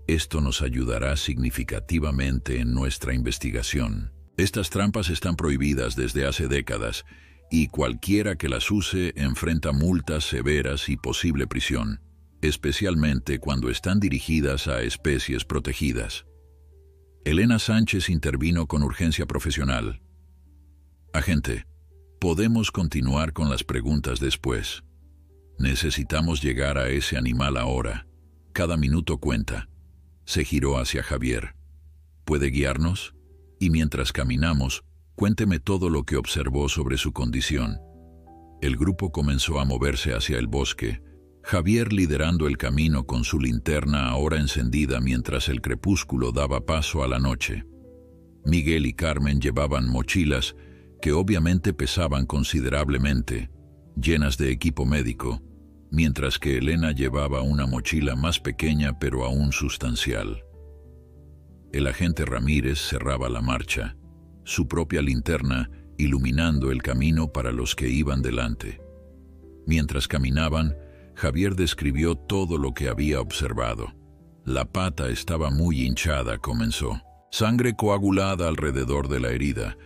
Esto nos ayudará significativamente en nuestra investigación. Estas trampas están prohibidas desde hace décadas y cualquiera que las use enfrenta multas severas y posible prisión, especialmente cuando están dirigidas a especies protegidas». Elena Sánchez intervino con urgencia profesional. «Agente, podemos continuar con las preguntas después. Necesitamos llegar a ese animal ahora. Cada minuto cuenta». Se giró hacia Javier. «¿Puede guiarnos? Y mientras caminamos, cuénteme todo lo que observó sobre su condición». El grupo comenzó a moverse hacia el bosque, Javier liderando el camino con su linterna ahora encendida mientras el crepúsculo daba paso a la noche. Miguel y Carmen llevaban mochilas que obviamente pesaban considerablemente, llenas de equipo médico, mientras que Elena llevaba una mochila más pequeña pero aún sustancial. El agente Ramírez cerraba la marcha, su propia linterna iluminando el camino para los que iban delante. Mientras caminaban, Javier describió todo lo que había observado. «La pata estaba muy hinchada», comenzó. «Sangre coagulada alrededor de la herida,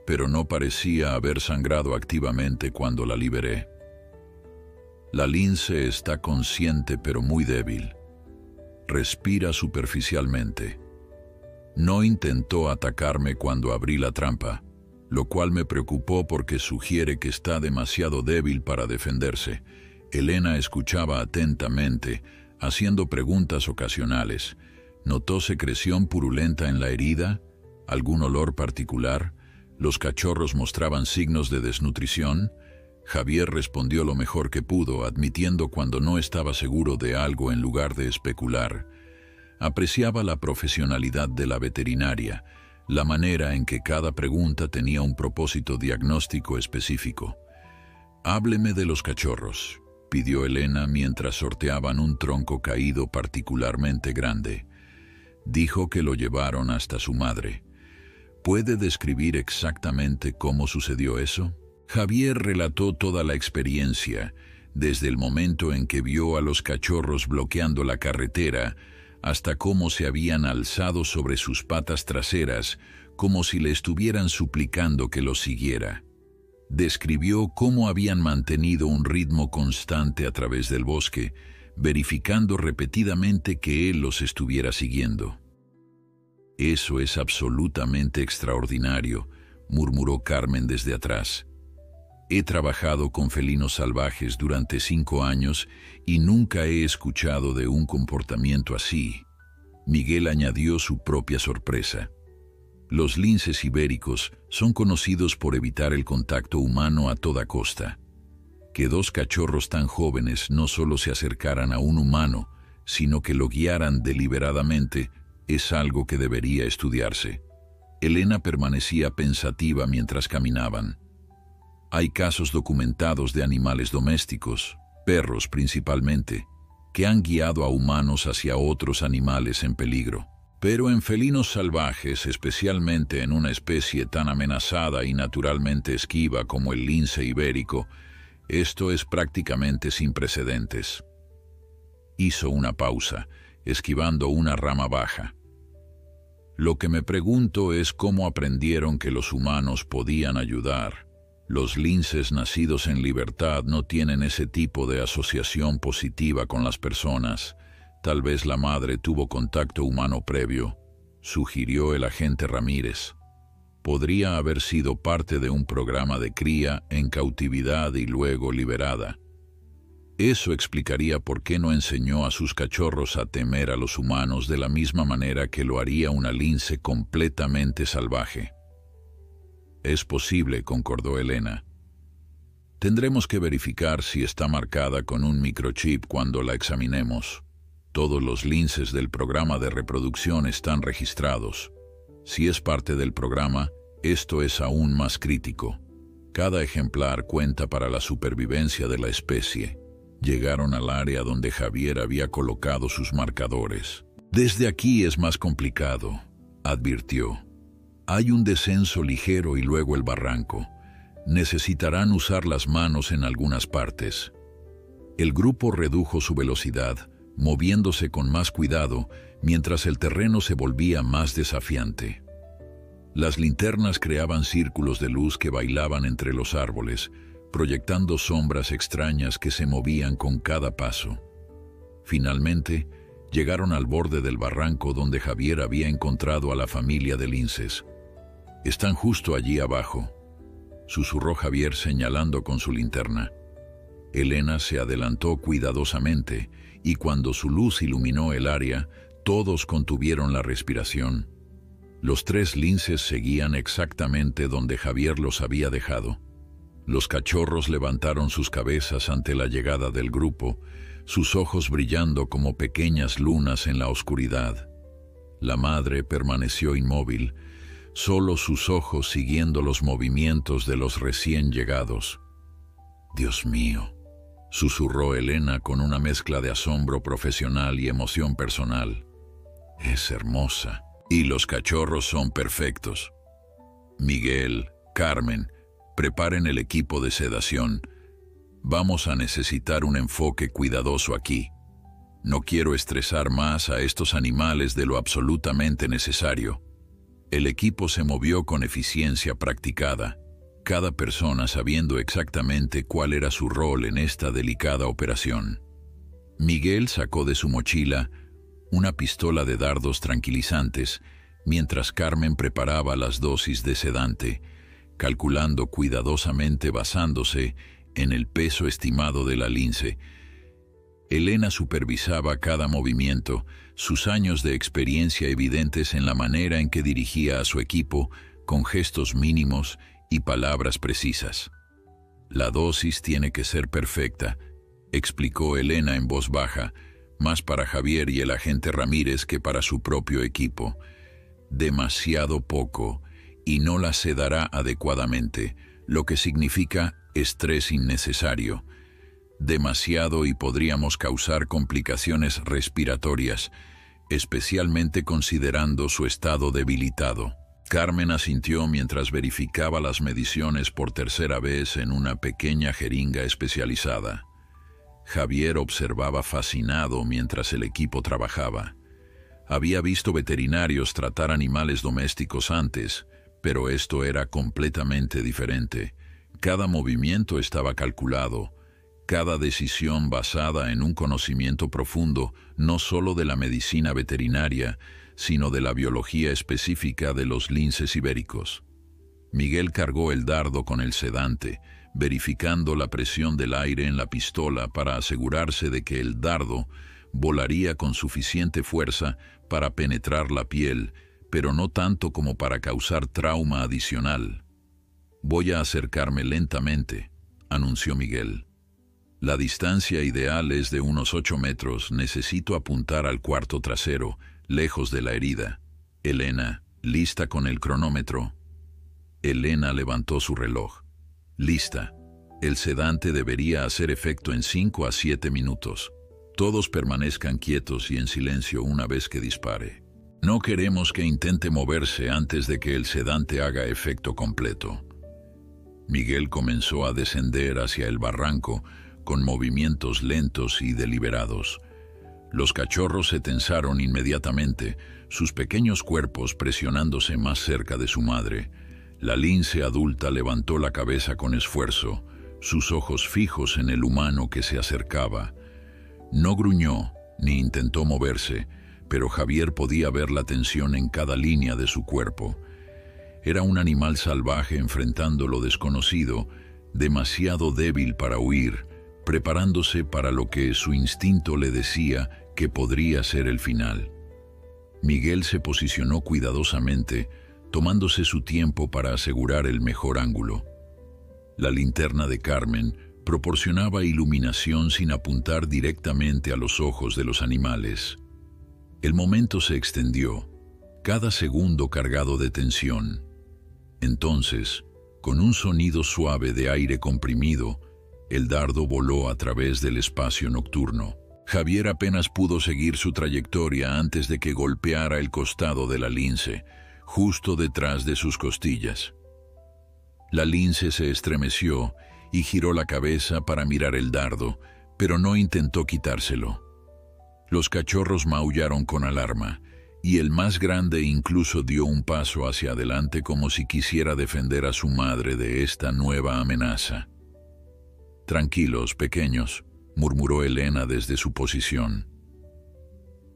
pero no parecía haber sangrado activamente cuando la liberé. La lince está consciente pero muy débil. Respira superficialmente. No intentó atacarme cuando abrí la trampa, lo cual me preocupó porque sugiere que está demasiado débil para defenderse». Elena escuchaba atentamente, haciendo preguntas ocasionales. ¿Notó secreción purulenta en la herida? ¿Algún olor particular? ¿Los cachorros mostraban signos de desnutrición? Javier respondió lo mejor que pudo, admitiendo cuando no estaba seguro de algo en lugar de especular. Apreciaba la profesionalidad de la veterinaria, la manera en que cada pregunta tenía un propósito diagnóstico específico. «Hábleme de los cachorros», pidió Elena mientras sorteaban un tronco caído particularmente grande. Dijo que lo llevaron hasta su madre. ¿Puede describir exactamente cómo sucedió eso? Javier relató toda la experiencia, desde el momento en que vio a los cachorros bloqueando la carretera, hasta cómo se habían alzado sobre sus patas traseras, como si le estuvieran suplicando que los siguiera. Describió cómo habían mantenido un ritmo constante a través del bosque, verificando repetidamente que él los estuviera siguiendo. Eso es absolutamente extraordinario, murmuró Carmen desde atrás. He trabajado con felinos salvajes durante 5 años y nunca he escuchado de un comportamiento así. Miguel añadió su propia sorpresa. Los linces ibéricos son conocidos por evitar el contacto humano a toda costa. Que 2 cachorros tan jóvenes no solo se acercaran a un humano, sino que lo guiaran deliberadamente, es algo que debería estudiarse. Elena permanecía pensativa mientras caminaban. Hay casos documentados de animales domésticos, perros principalmente, que han guiado a humanos hacia otros animales en peligro. Pero en felinos salvajes, especialmente en una especie tan amenazada y naturalmente esquiva como el lince ibérico, esto es prácticamente sin precedentes. Hizo una pausa, esquivando una rama baja. Lo que me pregunto es cómo aprendieron que los humanos podían ayudar. Los linces nacidos en libertad no tienen ese tipo de asociación positiva con las personas. Tal vez la madre tuvo contacto humano previo, sugirió el agente Ramírez. Podría haber sido parte de un programa de cría en cautividad y luego liberada. Eso explicaría por qué no enseñó a sus cachorros a temer a los humanos de la misma manera que lo haría una lince completamente salvaje. Es posible, concordó Elena. Tendremos que verificar si está marcada con un microchip cuando la examinemos. Todos los linces del programa de reproducción están registrados. Si es parte del programa, esto es aún más crítico. Cada ejemplar cuenta para la supervivencia de la especie. Llegaron al área donde Javier había colocado sus marcadores. Desde aquí es más complicado, advirtió. Hay un descenso ligero y luego el barranco. Necesitarán usar las manos en algunas partes. El grupo redujo su velocidad, moviéndose con más cuidado, mientras el terreno se volvía más desafiante. Las linternas creaban círculos de luz que bailaban entre los árboles, proyectando sombras extrañas que se movían con cada paso. Finalmente, llegaron al borde del barranco donde Javier había encontrado a la familia de linces. «Están justo allí abajo», susurró Javier señalando con su linterna. Elena se adelantó cuidadosamente y cuando su luz iluminó el área, todos contuvieron la respiración. Los 3 linces seguían exactamente donde Javier los había dejado. Los cachorros levantaron sus cabezas ante la llegada del grupo, sus ojos brillando como pequeñas lunas en la oscuridad. La madre permaneció inmóvil, solo sus ojos siguiendo los movimientos de los recién llegados. «Dios mío», susurró Elena con una mezcla de asombro profesional y emoción personal. «Es hermosa. Y los cachorros son perfectos. Miguel, Carmen, preparen el equipo de sedación. Vamos a necesitar un enfoque cuidadoso aquí. No quiero estresar más a estos animales de lo absolutamente necesario». El equipo se movió con eficiencia practicada, cada persona sabiendo exactamente cuál era su rol en esta delicada operación. Miguel sacó de su mochila una pistola de dardos tranquilizantes, mientras Carmen preparaba las dosis de sedante, calculando cuidadosamente basándose en el peso estimado de la lince. Elena supervisaba cada movimiento, sus años de experiencia evidentes en la manera en que dirigía a su equipo, con gestos mínimos y palabras precisas. «La dosis tiene que ser perfecta», explicó Elena en voz baja, más para Javier y el agente Ramírez que para su propio equipo. «Demasiado poco, y no la sedará adecuadamente, lo que significa estrés innecesario. Demasiado y podríamos causar complicaciones respiratorias, especialmente considerando su estado debilitado». Carmen asintió mientras verificaba las mediciones por tercera vez en una pequeña jeringa especializada. Javier observaba fascinado mientras el equipo trabajaba. Había visto veterinarios tratar animales domésticos antes, pero esto era completamente diferente. Cada movimiento estaba calculado, cada decisión basada en un conocimiento profundo, no solo de la medicina veterinaria, sino de la biología específica de los linces ibéricos. Miguel cargó el dardo con el sedante, verificando la presión del aire en la pistola para asegurarse de que el dardo volaría con suficiente fuerza para penetrar la piel, pero no tanto como para causar trauma adicional. «Voy a acercarme lentamente», anunció Miguel. «La distancia ideal es de unos 8 metros. Necesito apuntar al cuarto trasero, lejos de la herida. Elena, ¿lista con el cronómetro?» Elena levantó su reloj. «Lista. El sedante debería hacer efecto en 5 a 7 minutos. Todos permanezcan quietos y en silencio una vez que dispare. No queremos que intente moverse antes de que el sedante haga efecto completo». Miguel comenzó a descender hacia el barranco con movimientos lentos y deliberados. Los cachorros se tensaron inmediatamente, sus pequeños cuerpos presionándose más cerca de su madre. La lince adulta levantó la cabeza con esfuerzo, sus ojos fijos en el humano que se acercaba. No gruñó ni intentó moverse, pero Javier podía ver la tensión en cada línea de su cuerpo. Era un animal salvaje enfrentando lo desconocido, demasiado débil para huir, preparándose para lo que su instinto le decía que podría ser el final. Miguel se posicionó cuidadosamente, tomándose su tiempo para asegurar el mejor ángulo. La linterna de Carmen proporcionaba iluminación sin apuntar directamente a los ojos de los animales. El momento se extendió, cada segundo cargado de tensión. Entonces, con un sonido suave de aire comprimido, el dardo voló a través del espacio nocturno. Javier apenas pudo seguir su trayectoria antes de que golpeara el costado de la lince, justo detrás de sus costillas. La lince se estremeció y giró la cabeza para mirar el dardo, pero no intentó quitárselo. Los cachorros maullaron con alarma, y el más grande incluso dio un paso hacia adelante como si quisiera defender a su madre de esta nueva amenaza. «Tranquilos, pequeños», murmuró Elena desde su posición.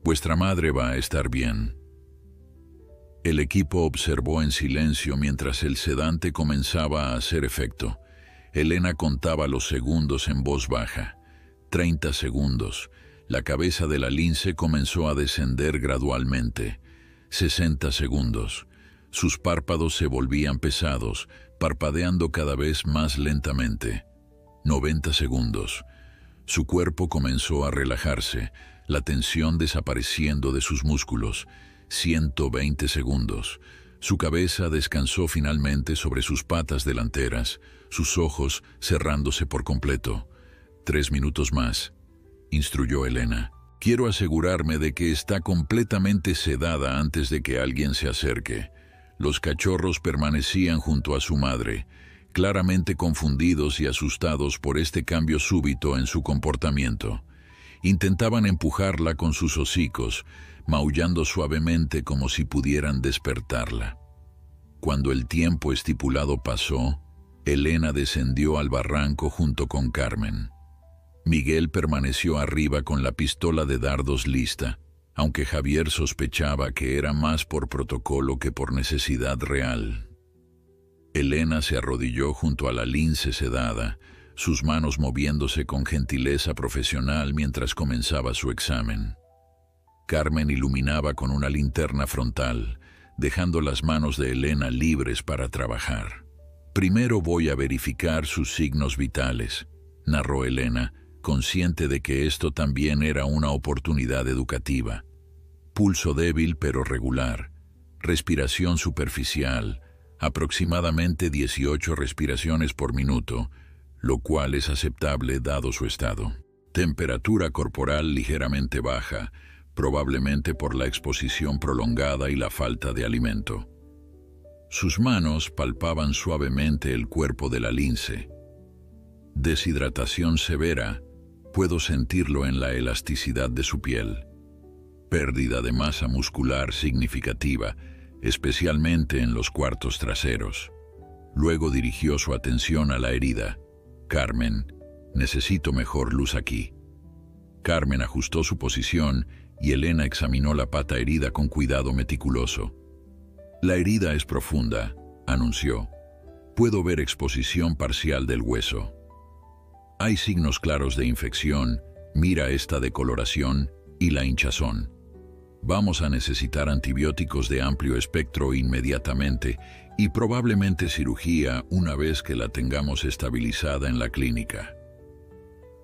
«Vuestra madre va a estar bien». El equipo observó en silencio mientras el sedante comenzaba a hacer efecto. Elena contaba los segundos en voz baja. 30 segundos. La cabeza de la lince comenzó a descender gradualmente. 60 segundos. Sus párpados se volvían pesados, parpadeando cada vez más lentamente. 90 segundos. Su cuerpo comenzó a relajarse, la tensión desapareciendo de sus músculos. 120 segundos. Su cabeza descansó finalmente sobre sus patas delanteras, sus ojos cerrándose por completo. 3 minutos más, instruyó Elena. Quiero asegurarme de que está completamente sedada antes de que alguien se acerque. Los cachorros permanecían junto a su madre, claramente confundidos y asustados por este cambio súbito en su comportamiento. Intentaban empujarla con sus hocicos, maullando suavemente como si pudieran despertarla. Cuando el tiempo estipulado pasó, Elena descendió al barranco junto con Carmen. Miguel permaneció arriba con la pistola de dardos lista, aunque Javier sospechaba que era más por protocolo que por necesidad real. Elena se arrodilló junto a la lince sedada, sus manos moviéndose con gentileza profesional mientras comenzaba su examen. Carmen iluminaba con una linterna frontal, dejando las manos de Elena libres para trabajar. «Primero voy a verificar sus signos vitales», narró Elena, consciente de que esto también era una oportunidad educativa. «Pulso débil pero regular, respiración superficial, aproximadamente 18 respiraciones por minuto, lo cual es aceptable dado su estado. Temperatura corporal ligeramente baja, probablemente por la exposición prolongada y la falta de alimento». Sus manos palpaban suavemente el cuerpo de la lince. «Deshidratación severa, puedo sentirlo en la elasticidad de su piel. Pérdida de masa muscular significativa, especialmente en los cuartos traseros». Luego dirigió su atención a la herida. «Carmen, necesito mejor luz aquí». Carmen ajustó su posición y Elena examinó la pata herida con cuidado meticuloso. «La herida es profunda», anunció. «Puedo ver exposición parcial del hueso. Hay signos claros de infección, mira esta decoloración y la hinchazón. Vamos a necesitar antibióticos de amplio espectro inmediatamente y probablemente cirugía una vez que la tengamos estabilizada en la clínica».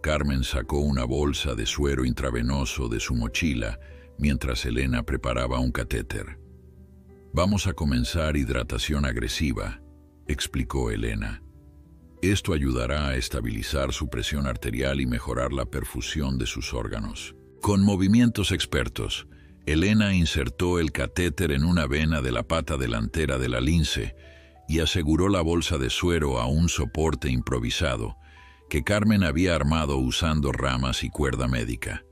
Carmen sacó una bolsa de suero intravenoso de su mochila mientras Elena preparaba un catéter. «Vamos a comenzar hidratación agresiva», explicó Elena. «Esto ayudará a estabilizar su presión arterial y mejorar la perfusión de sus órganos». Con movimientos expertos, Elena insertó el catéter en una vena de la pata delantera de la lince y aseguró la bolsa de suero a un soporte improvisado que Carmen había armado usando ramas y cuerda médica.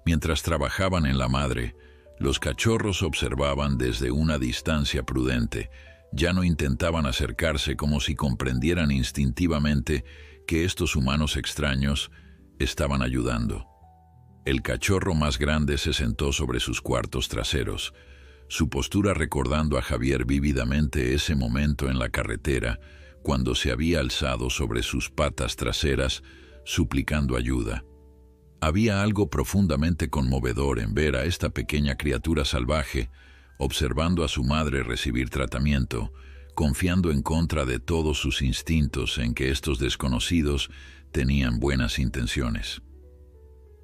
Mientras trabajaban en la madre, los cachorros observaban desde una distancia prudente. Ya no intentaban acercarse como si comprendieran instintivamente que estos humanos extraños estaban ayudando. El cachorro más grande se sentó sobre sus cuartos traseros, su postura recordando a Javier vívidamente ese momento en la carretera, cuando se había alzado sobre sus patas traseras, suplicando ayuda. Había algo profundamente conmovedor en ver a esta pequeña criatura salvaje, observando a su madre recibir tratamiento, confiando en contra de todos sus instintos en que estos desconocidos tenían buenas intenciones.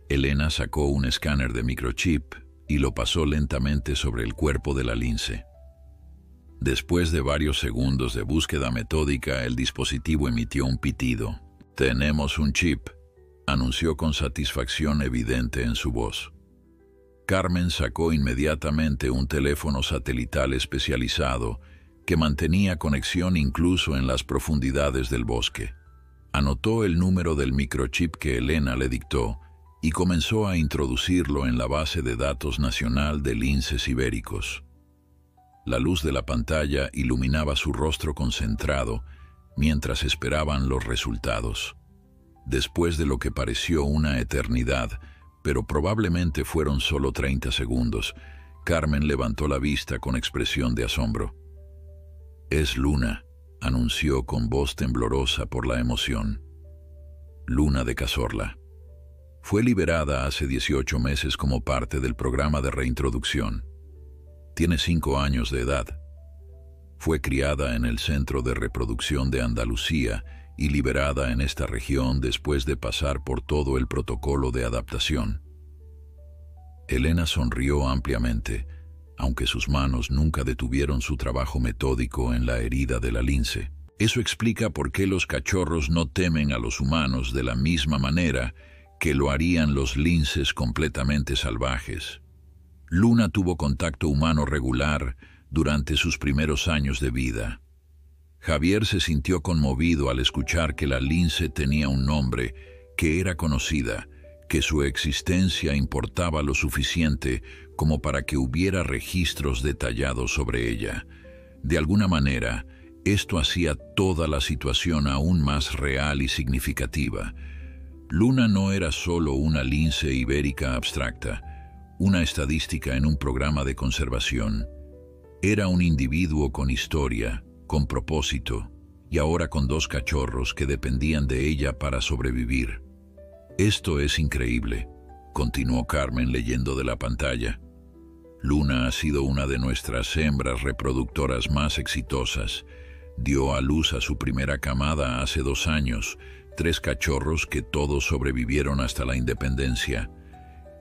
Elena sacó un escáner de microchip y lo pasó lentamente sobre el cuerpo de la lince. Después de varios segundos de búsqueda metódica, el dispositivo emitió un pitido. «Tenemos un chip», anunció con satisfacción evidente en su voz. Carmen sacó inmediatamente un teléfono satelital especializado que mantenía conexión incluso en las profundidades del bosque. Anotó el número del microchip que Elena le dictó y comenzó a introducirlo en la base de datos nacional de linces ibéricos. La luz de la pantalla iluminaba su rostro concentrado mientras esperaban los resultados. Después de lo que pareció una eternidad, pero probablemente fueron solo 30 segundos, Carmen levantó la vista con expresión de asombro. «Es Luna», anunció con voz temblorosa por la emoción. «Luna de Cazorla. Fue liberada hace 18 meses como parte del programa de reintroducción. Tiene 5 años de edad. Fue criada en el Centro de Reproducción de Andalucía y liberada en esta región después de pasar por todo el protocolo de adaptación». Elena sonrió ampliamente, aunque sus manos nunca detuvieron su trabajo metódico en la herida de la lince. Eso explica por qué los cachorros no temen a los humanos de la misma manera que lo harían los linces completamente salvajes. Luna tuvo contacto humano regular durante sus primeros años de vida. Javier se sintió conmovido al escuchar que la lince tenía un nombre, que era conocida, que su existencia importaba lo suficiente como para que hubiera registros detallados sobre ella. De alguna manera, esto hacía toda la situación aún más real y significativa. Luna no era solo una lince ibérica abstracta, una estadística en un programa de conservación. Era un individuo con historia, con propósito, y ahora con 2 cachorros que dependían de ella para sobrevivir. «Esto es increíble», continuó Carmen leyendo de la pantalla. «Luna ha sido una de nuestras hembras reproductoras más exitosas. Dio a luz a su primera camada hace 2 años, 3 cachorros que todos sobrevivieron hasta la independencia.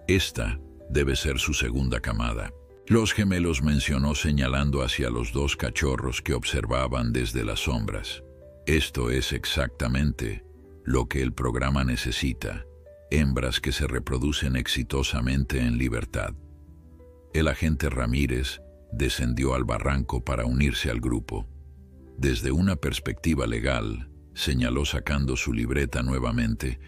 Esta debe ser su segunda camada». Los gemelos mencionó señalando hacia los 2 cachorros que observaban desde las sombras. «Esto es exactamente lo que el programa necesita, hembras que se reproducen exitosamente en libertad». El agente Ramírez descendió al barranco para unirse al grupo. Desde una perspectiva legal, señaló sacando su libreta nuevamente,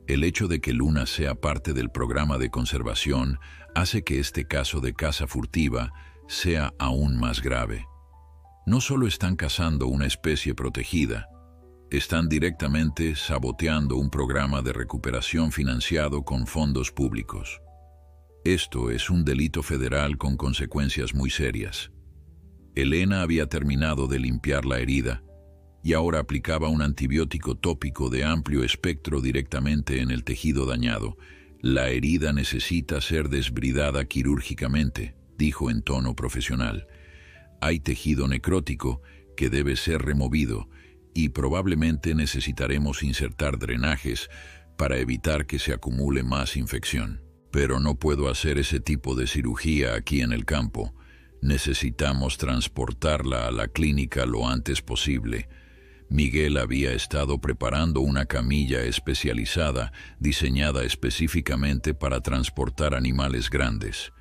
el hecho de que Luna sea parte del programa de conservación hace que este caso de caza furtiva sea aún más grave. No solo están cazando una especie protegida, están directamente saboteando un programa de recuperación financiado con fondos públicos. Esto es un delito federal con consecuencias muy serias. Elena había terminado de limpiar la herida y ahora aplicaba un antibiótico tópico de amplio espectro directamente en el tejido dañado. La herida necesita ser desbridada quirúrgicamente, dijo en tono profesional. Hay tejido necrótico que debe ser removido y probablemente necesitaremos insertar drenajes para evitar que se acumule más infección. Pero no puedo hacer ese tipo de cirugía aquí en el campo. Necesitamos transportarla a la clínica lo antes posible. Miguel había estado preparando una camilla especializada, diseñada específicamente para transportar animales grandes.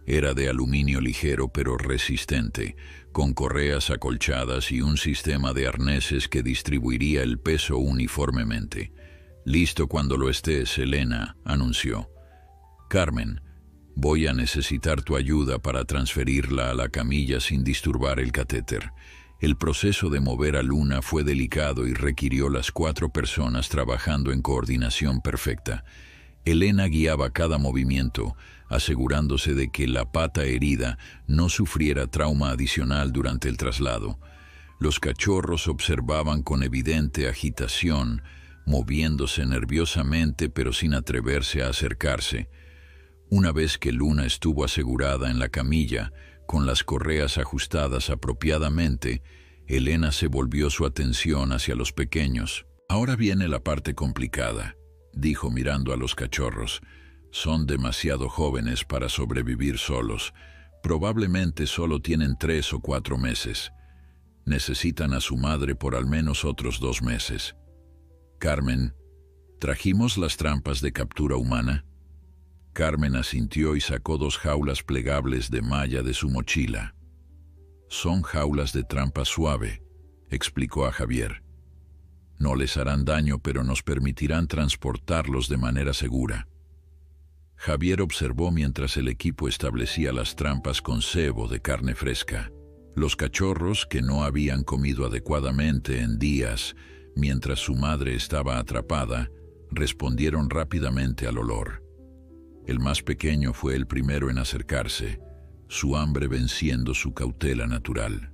Era de aluminio ligero pero resistente, con correas acolchadas y un sistema de arneses que distribuiría el peso uniformemente. «Listo cuando lo estés, Elena», anunció. «Carmen, voy a necesitar tu ayuda para transferirla a la camilla sin disturbar el catéter». El proceso de mover a Luna fue delicado y requirió las 4 personas trabajando en coordinación perfecta. Elena guiaba cada movimiento, asegurándose de que la pata herida no sufriera trauma adicional durante el traslado. Los cachorros observaban con evidente agitación, moviéndose nerviosamente pero sin atreverse a acercarse. Una vez que Luna estuvo asegurada en la camilla, con las correas ajustadas apropiadamente, Elena se volvió su atención hacia los pequeños. «Ahora viene la parte complicada», dijo mirando a los cachorros. «Son demasiado jóvenes para sobrevivir solos. Probablemente solo tienen 3 o 4 meses. Necesitan a su madre por al menos otros 2 meses. Carmen, ¿trajimos las trampas de captura humana?» Carmen asintió y sacó 2 jaulas plegables de malla de su mochila. «Son jaulas de trampa suave», explicó a Javier. «No les harán daño, pero nos permitirán transportarlos de manera segura». Javier observó mientras el equipo establecía las trampas con cebo de carne fresca. Los cachorros, que no habían comido adecuadamente en días mientras su madre estaba atrapada, respondieron rápidamente al olor. El más pequeño fue el primero en acercarse, su hambre venciendo su cautela natural.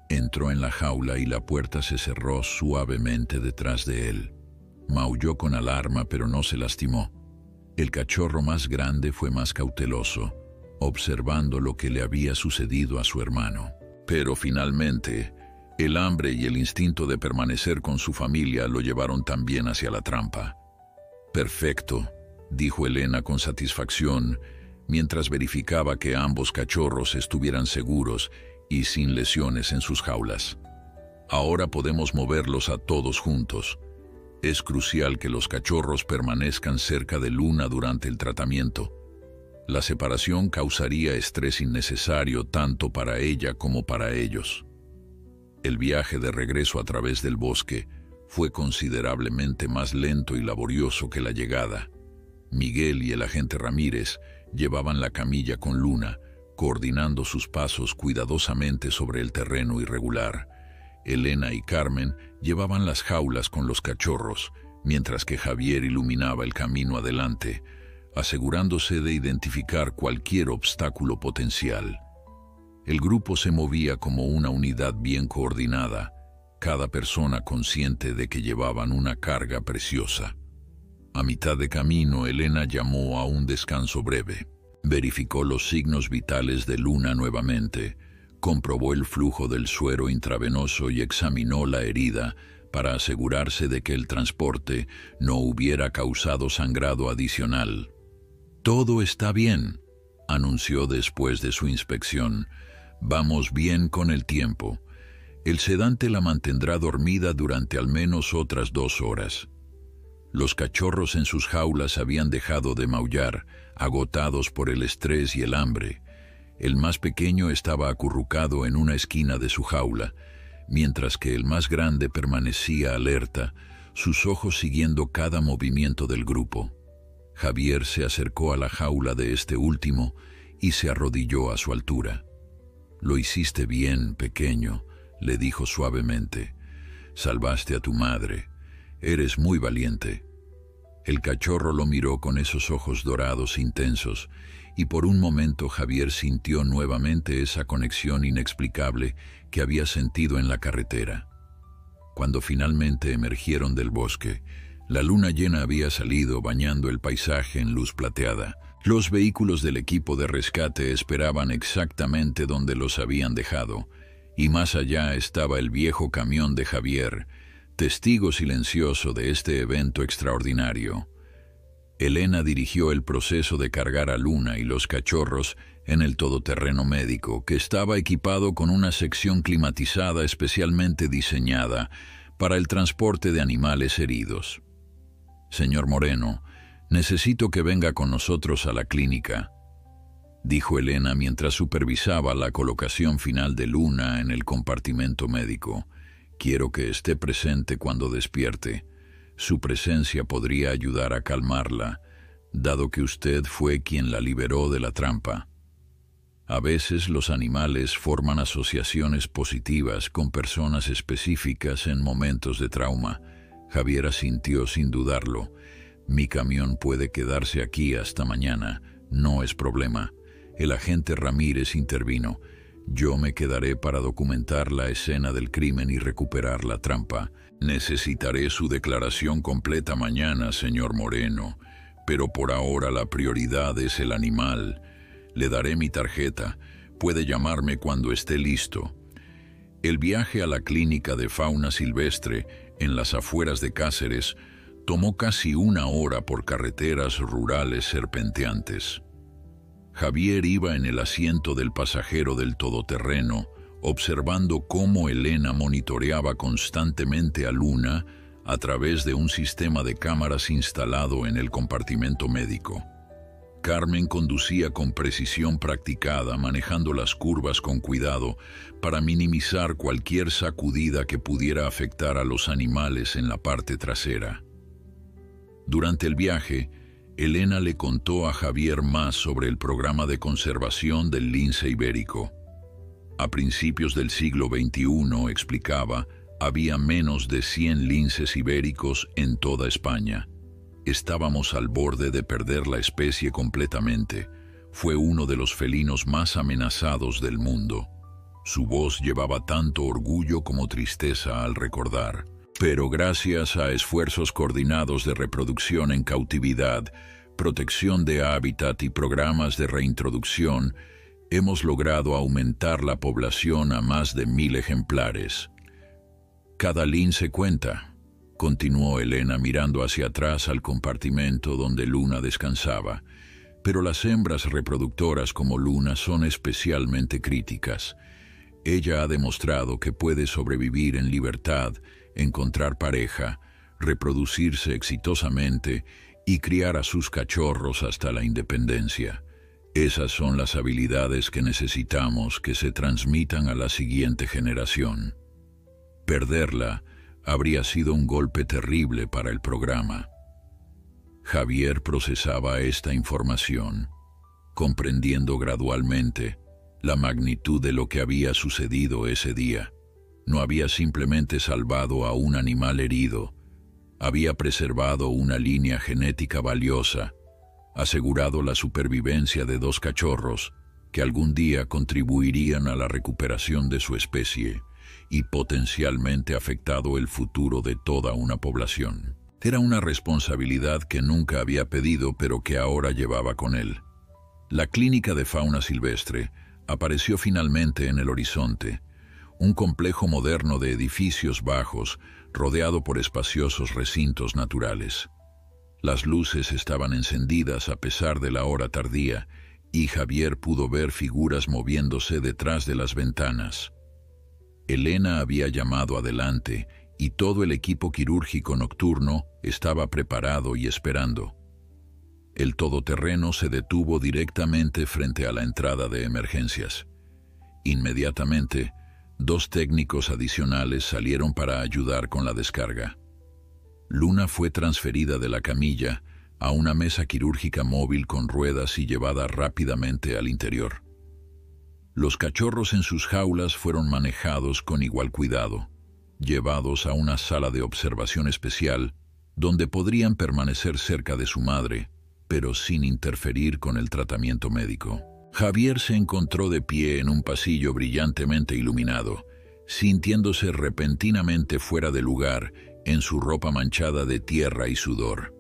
Entró en la jaula y la puerta se cerró suavemente detrás de él. Maulló con alarma, pero no se lastimó. El cachorro más grande fue más cauteloso, observando lo que le había sucedido a su hermano. Pero finalmente, el hambre y el instinto de permanecer con su familia lo llevaron también hacia la trampa. «Perfecto», dijo Elena con satisfacción, mientras verificaba que ambos cachorros estuvieran seguros y sin lesiones en sus jaulas. «Ahora podemos moverlos a todos juntos. Es crucial que los cachorros permanezcan cerca de Luna durante el tratamiento. La separación causaría estrés innecesario tanto para ella como para ellos». El viaje de regreso a través del bosque fue considerablemente más lento y laborioso que la llegada. Miguel y el agente Ramírez llevaban la camilla con Luna, coordinando sus pasos cuidadosamente sobre el terreno irregular. Elena y Carmen llevaban las jaulas con los cachorros, mientras que Javier iluminaba el camino adelante, asegurándose de identificar cualquier obstáculo potencial. El grupo se movía como una unidad bien coordinada, cada persona consciente de que llevaban una carga preciosa. A mitad de camino, Elena llamó a un descanso breve. Verificó los signos vitales de Luna nuevamente, comprobó el flujo del suero intravenoso y examinó la herida para asegurarse de que el transporte no hubiera causado sangrado adicional. «Todo está bien», anunció después de su inspección. «Vamos bien con el tiempo. El sedante la mantendrá dormida durante al menos otras 2 horas». Los cachorros en sus jaulas habían dejado de maullar, agotados por el estrés y el hambre. El más pequeño estaba acurrucado en una esquina de su jaula, mientras que el más grande permanecía alerta, sus ojos siguiendo cada movimiento del grupo. Javier se acercó a la jaula de este último y se arrodilló a su altura. «Lo hiciste bien, pequeño», le dijo suavemente. «Salvaste a tu madre. Eres muy valiente». El cachorro lo miró con esos ojos dorados intensos, y por un momento Javier sintió nuevamente esa conexión inexplicable que había sentido en la carretera. Cuando finalmente emergieron del bosque, la luna llena había salido bañando el paisaje en luz plateada. Los vehículos del equipo de rescate esperaban exactamente donde los habían dejado, y más allá estaba el viejo camión de Javier, testigo silencioso de este evento extraordinario. Elena dirigió el proceso de cargar a Luna y los cachorros en el todoterreno médico, que estaba equipado con una sección climatizada especialmente diseñada para el transporte de animales heridos. «Señor Moreno, necesito que venga con nosotros a la clínica», dijo Elena mientras supervisaba la colocación final de Luna en el compartimento médico. «Quiero que esté presente cuando despierte. Su presencia podría ayudar a calmarla, dado que usted fue quien la liberó de la trampa. A veces los animales forman asociaciones positivas con personas específicas en momentos de trauma». Javier asintió sin dudarlo. «Mi camión puede quedarse aquí hasta mañana, no es problema». El agente Ramírez intervino. «Yo me quedaré para documentar la escena del crimen y recuperar la trampa. Necesitaré su declaración completa mañana, señor Moreno, pero por ahora la prioridad es el animal. Le daré mi tarjeta. Puede llamarme cuando esté listo». El viaje a la clínica de fauna silvestre, en las afueras de Cáceres, tomó casi una hora por carreteras rurales serpenteantes. Javier iba en el asiento del pasajero del todoterreno, observando cómo Elena monitoreaba constantemente a Luna a través de un sistema de cámaras instalado en el compartimento médico. Carmen conducía con precisión practicada, manejando las curvas con cuidado para minimizar cualquier sacudida que pudiera afectar a los animales en la parte trasera. Durante el viaje, Elena le contó a Javier más sobre el programa de conservación del lince ibérico. A principios del siglo XXI, explicaba, había menos de 100 linces ibéricos en toda España. Estábamos al borde de perder la especie completamente. Fue uno de los felinos más amenazados del mundo. Su voz llevaba tanto orgullo como tristeza al recordar. Pero gracias a esfuerzos coordinados de reproducción en cautividad, protección de hábitat y programas de reintroducción, hemos logrado aumentar la población a más de 1000 ejemplares. «Cada lince cuenta», continuó Elena mirando hacia atrás al compartimento donde Luna descansaba, «pero las hembras reproductoras como Luna son especialmente críticas. Ella ha demostrado que puede sobrevivir en libertad, encontrar pareja, reproducirse exitosamente y criar a sus cachorros hasta la independencia. Esas son las habilidades que necesitamos que se transmitan a la siguiente generación. Perderla habría sido un golpe terrible para el programa». Javier procesaba esta información, comprendiendo gradualmente la magnitud de lo que había sucedido ese día. No había simplemente salvado a un animal herido, había preservado una línea genética valiosa, asegurado la supervivencia de 2 cachorros que algún día contribuirían a la recuperación de su especie y potencialmente afectado el futuro de toda una población. Era una responsabilidad que nunca había pedido, pero que ahora llevaba con él. La clínica de fauna silvestre apareció finalmente en el horizonte, un complejo moderno de edificios bajos rodeado por espaciosos recintos naturales. Las luces estaban encendidas a pesar de la hora tardía, y Javier pudo ver figuras moviéndose detrás de las ventanas. Elena había llamado adelante y todo el equipo quirúrgico nocturno estaba preparado y esperando. El todoterreno se detuvo directamente frente a la entrada de emergencias. Inmediatamente, 2 técnicos adicionales salieron para ayudar con la descarga. Luna fue transferida de la camilla a una mesa quirúrgica móvil con ruedas y llevada rápidamente al interior. Los cachorros en sus jaulas fueron manejados con igual cuidado, llevados a una sala de observación especial donde podrían permanecer cerca de su madre, pero sin interferir con el tratamiento médico. Javier se encontró de pie en un pasillo brillantemente iluminado, sintiéndose repentinamente fuera de lugar en su ropa manchada de tierra y sudor.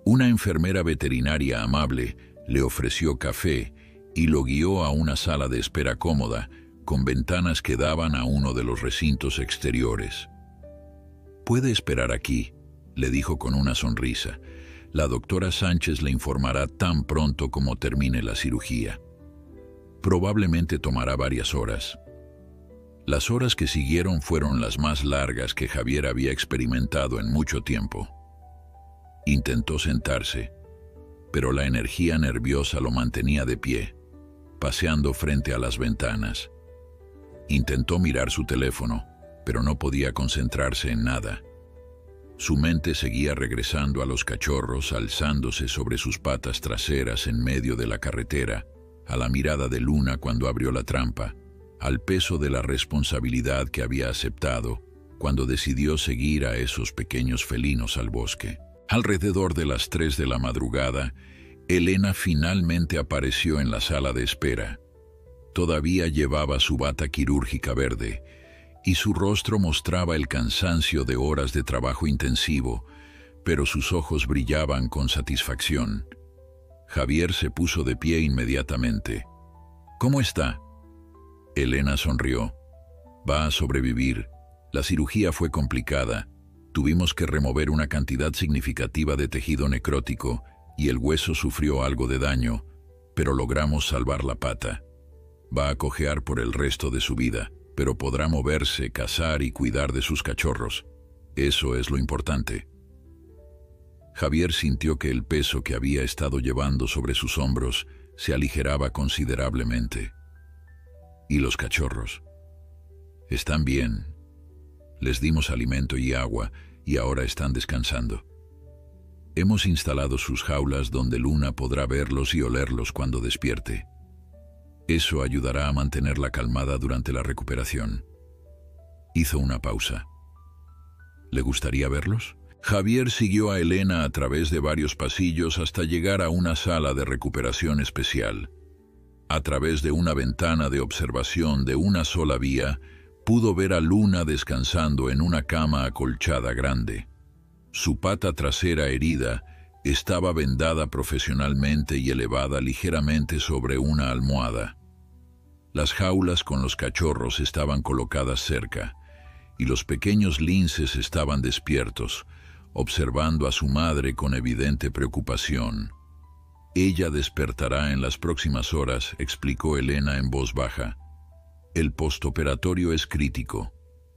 Una enfermera veterinaria amable le ofreció café y lo guió a una sala de espera cómoda, con ventanas que daban a uno de los recintos exteriores. «Puede esperar aquí», le dijo con una sonrisa. «La doctora Sánchez le informará tan pronto como termine la cirugía. Probablemente tomará varias horas». Las horas que siguieron fueron las más largas que Javier había experimentado en mucho tiempo. Intentó sentarse, pero la energía nerviosa lo mantenía de pie, paseando frente a las ventanas. Intentó mirar su teléfono, pero no podía concentrarse en nada. Su mente seguía regresando a los cachorros, alzándose sobre sus patas traseras en medio de la carretera, a la mirada de Luna cuando abrió la trampa, al peso de la responsabilidad que había aceptado cuando decidió seguir a esos pequeños felinos al bosque. Alrededor de las 3 de la madrugada, Elena finalmente apareció en la sala de espera. Todavía llevaba su bata quirúrgica verde, y su rostro mostraba el cansancio de horas de trabajo intensivo, pero sus ojos brillaban con satisfacción. Javier se puso de pie inmediatamente. «¿Cómo está?» Elena sonrió. «Va a sobrevivir. La cirugía fue complicada. Tuvimos que remover una cantidad significativa de tejido necrótico y el hueso sufrió algo de daño, pero logramos salvar la pata. Va a cojear por el resto de su vida, pero podrá moverse, cazar y cuidar de sus cachorros. Eso es lo importante». Javier sintió que el peso que había estado llevando sobre sus hombros se aligeraba considerablemente. «¿Y los cachorros?» «Están bien. Les dimos alimento y agua y ahora están descansando. Hemos instalado sus jaulas donde Luna podrá verlos y olerlos cuando despierte. Eso ayudará a mantenerla calmada durante la recuperación». Hizo una pausa. «¿Le gustaría verlos?» Javier siguió a Elena a través de varios pasillos hasta llegar a una sala de recuperación especial. A través de una ventana de observación de una sola vía, pudo ver a Luna descansando en una cama acolchada grande. Su pata trasera herida estaba vendada profesionalmente y elevada ligeramente sobre una almohada. Las jaulas con los cachorros estaban colocadas cerca, y los pequeños linces estaban despiertos, observando a su madre con evidente preocupación. «Ella despertará en las próximas horas», explicó Elena en voz baja. «El postoperatorio es crítico.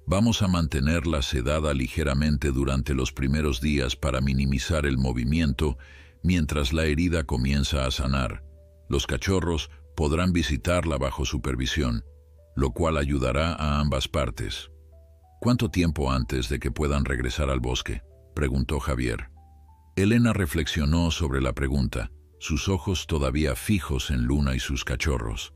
Vamos a mantenerla sedada ligeramente durante los primeros días para minimizar el movimiento mientras la herida comienza a sanar. Los cachorros podrán visitarla bajo supervisión, lo cual ayudará a ambas partes». «¿Cuánto tiempo antes de que puedan regresar al bosque?», preguntó Javier. Elena reflexionó sobre la pregunta, sus ojos todavía fijos en Luna y sus cachorros.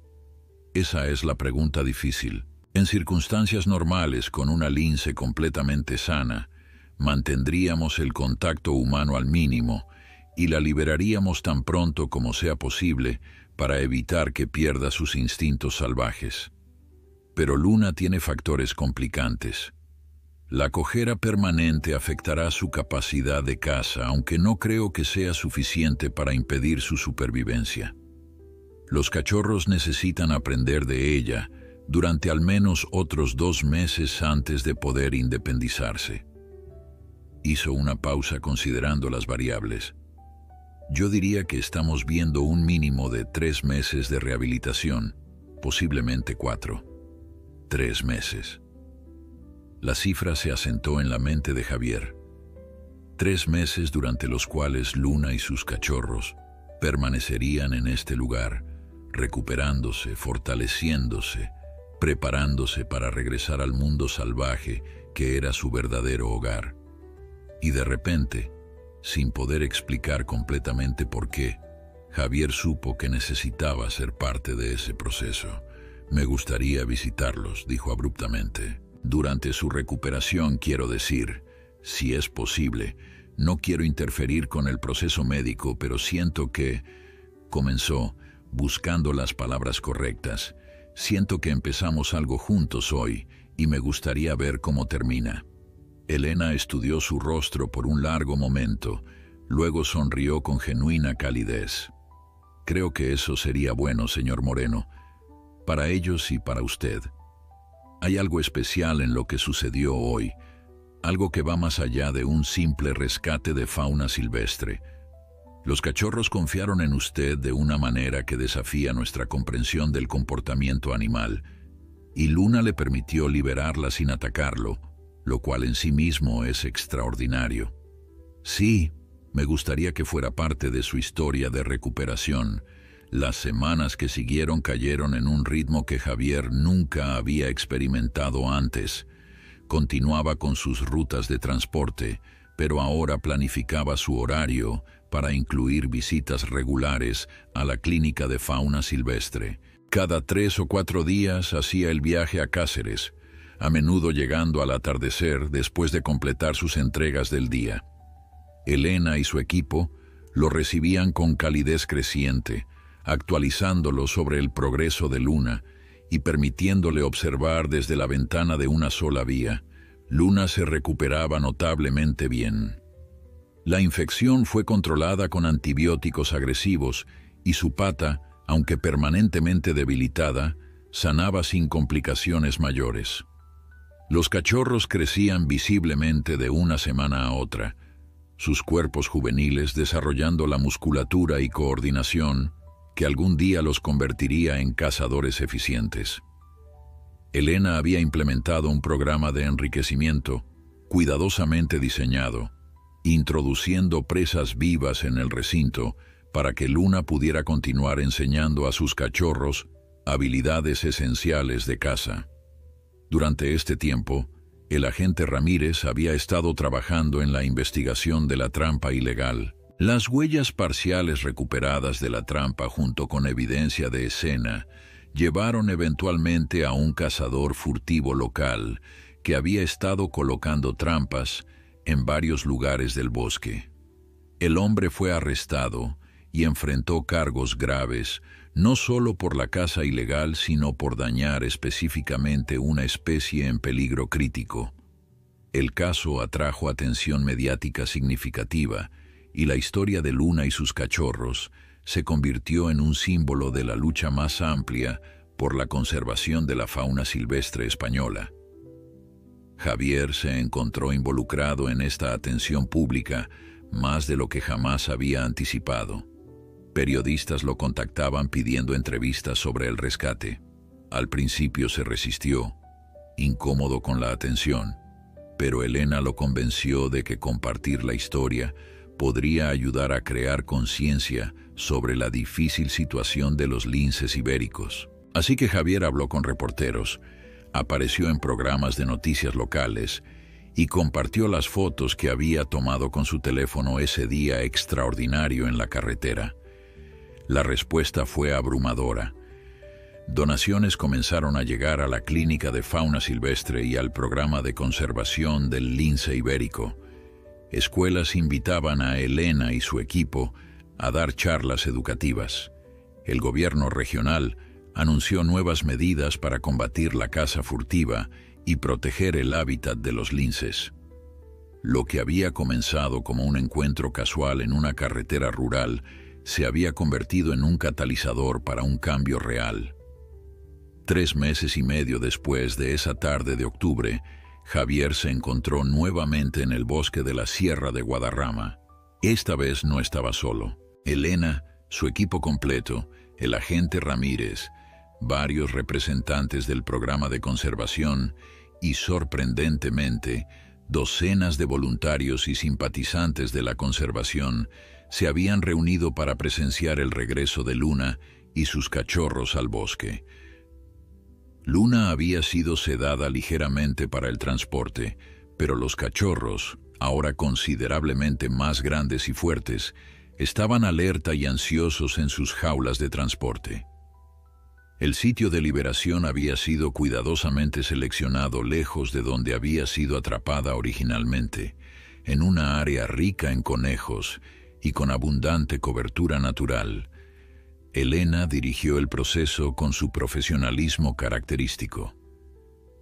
«Esa es la pregunta difícil. En circunstancias normales, con una lince completamente sana, mantendríamos el contacto humano al mínimo y la liberaríamos tan pronto como sea posible para evitar que pierda sus instintos salvajes. Pero Luna tiene factores complicantes. La cojera permanente afectará su capacidad de caza, aunque no creo que sea suficiente para impedir su supervivencia. Los cachorros necesitan aprender de ella durante al menos otros 2 meses antes de poder independizarse». Hizo una pausa considerando las variables. «Yo diría que estamos viendo un mínimo de 3 meses de rehabilitación, posiblemente 4. 3 meses. La cifra se asentó en la mente de Javier. 3 meses durante los cuales Luna y sus cachorros permanecerían en este lugar, recuperándose, fortaleciéndose, preparándose para regresar al mundo salvaje que era su verdadero hogar. Y de repente, sin poder explicar completamente por qué, Javier supo que necesitaba ser parte de ese proceso. «Me gustaría visitarlos», dijo abruptamente. «Durante su recuperación, quiero decir, si es posible. No quiero interferir con el proceso médico, pero siento que... Comenzó, buscando las palabras correctas. Siento que empezamos algo juntos hoy y me gustaría ver cómo termina. Elena estudió su rostro por un largo momento, luego sonrió con genuina calidez. Creo que eso sería bueno, señor Moreno, para ellos y para usted. Hay algo especial en lo que sucedió hoy, algo que va más allá de un simple rescate de fauna silvestre. Los cachorros confiaron en usted de una manera que desafía nuestra comprensión del comportamiento animal, y Luna le permitió liberarla sin atacarlo, lo cual en sí mismo es extraordinario. Sí, me gustaría que fuera parte de su historia de recuperación. Las semanas que siguieron cayeron en un ritmo que Javier nunca había experimentado antes. Continuaba con sus rutas de transporte, pero ahora planificaba su horario para incluir visitas regulares a la clínica de fauna silvestre. Cada 3 o 4 días hacía el viaje a Cáceres, a menudo llegando al atardecer después de completar sus entregas del día. Elena y su equipo lo recibían con calidez creciente, actualizándolo sobre el progreso de Luna y permitiéndole observar desde la ventana de una sola vía. Luna se recuperaba notablemente bien. La infección fue controlada con antibióticos agresivos y su pata, aunque permanentemente debilitada, sanaba sin complicaciones mayores. Los cachorros crecían visiblemente de una semana a otra, sus cuerpos juveniles desarrollando la musculatura y coordinación que algún día los convertiría en cazadores eficientes. Elena había implementado un programa de enriquecimiento cuidadosamente diseñado, introduciendo presas vivas en el recinto para que Luna pudiera continuar enseñando a sus cachorros habilidades esenciales de caza. Durante este tiempo, el agente Ramírez había estado trabajando en la investigación de la trampa ilegal. Las huellas parciales recuperadas de la trampa junto con evidencia de escena llevaron eventualmente a un cazador furtivo local que había estado colocando trampas en varios lugares del bosque. El hombre fue arrestado y enfrentó cargos graves, no solo por la caza ilegal, sino por dañar específicamente una especie en peligro crítico. El caso atrajo atención mediática significativa y la historia de Luna y sus cachorros se convirtió en un símbolo de la lucha más amplia por la conservación de la fauna silvestre española. Javier se encontró involucrado en esta atención pública más de lo que jamás había anticipado. Periodistas lo contactaban pidiendo entrevistas sobre el rescate. Al principio se resistió, incómodo con la atención, pero Elena lo convenció de que compartir la historia podría ayudar a crear conciencia sobre la difícil situación de los linces ibéricos. Así que Javier habló con reporteros, apareció en programas de noticias locales y compartió las fotos que había tomado con su teléfono ese día extraordinario en la carretera. La respuesta fue abrumadora. Donaciones comenzaron a llegar a la clínica de fauna silvestre y al programa de conservación del lince ibérico. Escuelas invitaban a Elena y su equipo a dar charlas educativas. El gobierno regional anunció nuevas medidas para combatir la caza furtiva y proteger el hábitat de los linces. Lo que había comenzado como un encuentro casual en una carretera rural se había convertido en un catalizador para un cambio real. 3 meses y medio después de esa tarde de octubre, Javier se encontró nuevamente en el bosque de la Sierra de Guadarrama. Esta vez no estaba solo. Elena, su equipo completo, el agente Ramírez, varios representantes del programa de conservación y, sorprendentemente, docenas de voluntarios y simpatizantes de la conservación se habían reunido para presenciar el regreso de Luna y sus cachorros al bosque. Luna había sido sedada ligeramente para el transporte, pero los cachorros, ahora considerablemente más grandes y fuertes, estaban alerta y ansiosos en sus jaulas de transporte. El sitio de liberación había sido cuidadosamente seleccionado lejos de donde había sido atrapada originalmente, en una área rica en conejos y con abundante cobertura natural. Elena dirigió el proceso con su profesionalismo característico.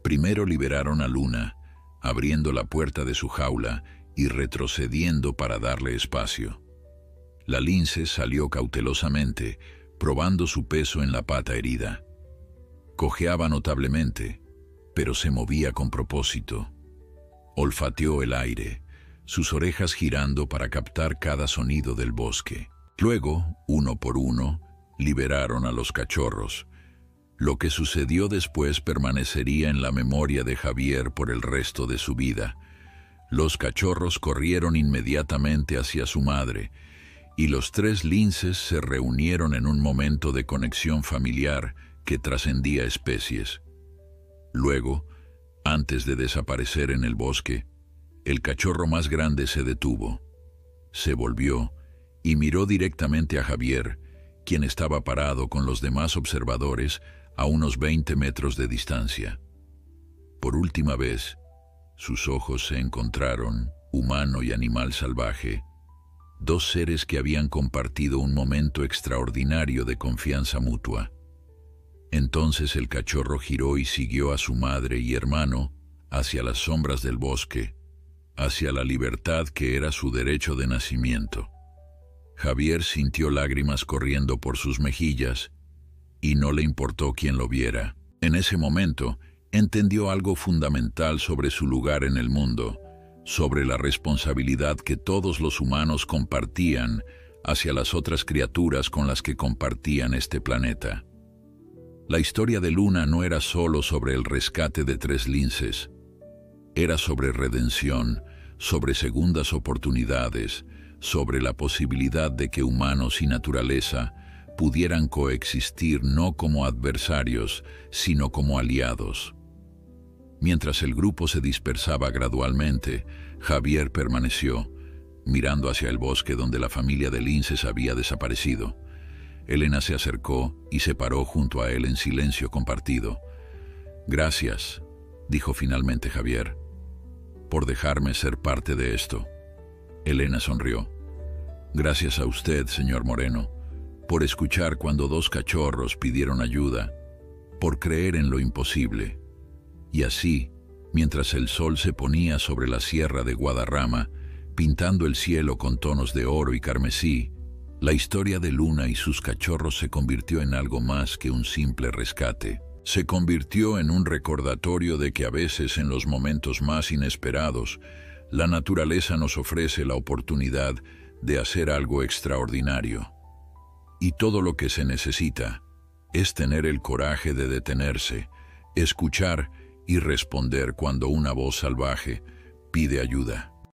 Primero liberaron a Luna, abriendo la puerta de su jaula y retrocediendo para darle espacio. La lince salió cautelosamente, probando su peso en la pata herida. Cojeaba notablemente, pero se movía con propósito. Olfateó el aire, sus orejas girando para captar cada sonido del bosque. Luego, uno por uno, liberaron a los cachorros. Lo que sucedió después permanecería en la memoria de Javier por el resto de su vida. Los cachorros corrieron inmediatamente hacia su madre, y los 3 linces se reunieron en un momento de conexión familiar que trascendía especies. Luego, antes de desaparecer en el bosque, el cachorro más grande se detuvo, se volvió y miró directamente a Javier, quien estaba parado con los demás observadores a unos 20 metros de distancia. Por última vez, sus ojos se encontraron, humano y animal salvaje, 2 seres que habían compartido un momento extraordinario de confianza mutua. Entonces el cachorro giró y siguió a su madre y hermano hacia las sombras del bosque, hacia la libertad que era su derecho de nacimiento. Javier sintió lágrimas corriendo por sus mejillas y no le importó quién lo viera. En ese momento, entendió algo fundamental sobre su lugar en el mundo, sobre la responsabilidad que todos los humanos compartían hacia las otras criaturas con las que compartían este planeta. La historia de Luna no era solo sobre el rescate de 3 linces, era sobre redención, sobre segundas oportunidades, sobre la posibilidad de que humanos y naturaleza pudieran coexistir no como adversarios, sino como aliados. Mientras el grupo se dispersaba gradualmente, Javier permaneció, mirando hacia el bosque donde la familia de linces había desaparecido. Elena se acercó y se paró junto a él en silencio compartido. «Gracias», dijo finalmente Javier, «por dejarme ser parte de esto». Elena sonrió. «Gracias a usted, señor Moreno, por escuchar cuando 2 cachorros pidieron ayuda, por creer en lo imposible». Y así, mientras el sol se ponía sobre la sierra de Guadarrama, pintando el cielo con tonos de oro y carmesí, la historia de Luna y sus cachorros se convirtió en algo más que un simple rescate. Se convirtió en un recordatorio de que a veces, en los momentos más inesperados, la naturaleza nos ofrece la oportunidad de hacer algo extraordinario. Y todo lo que se necesita es tener el coraje de detenerse, escuchar y responder cuando una voz salvaje pide ayuda.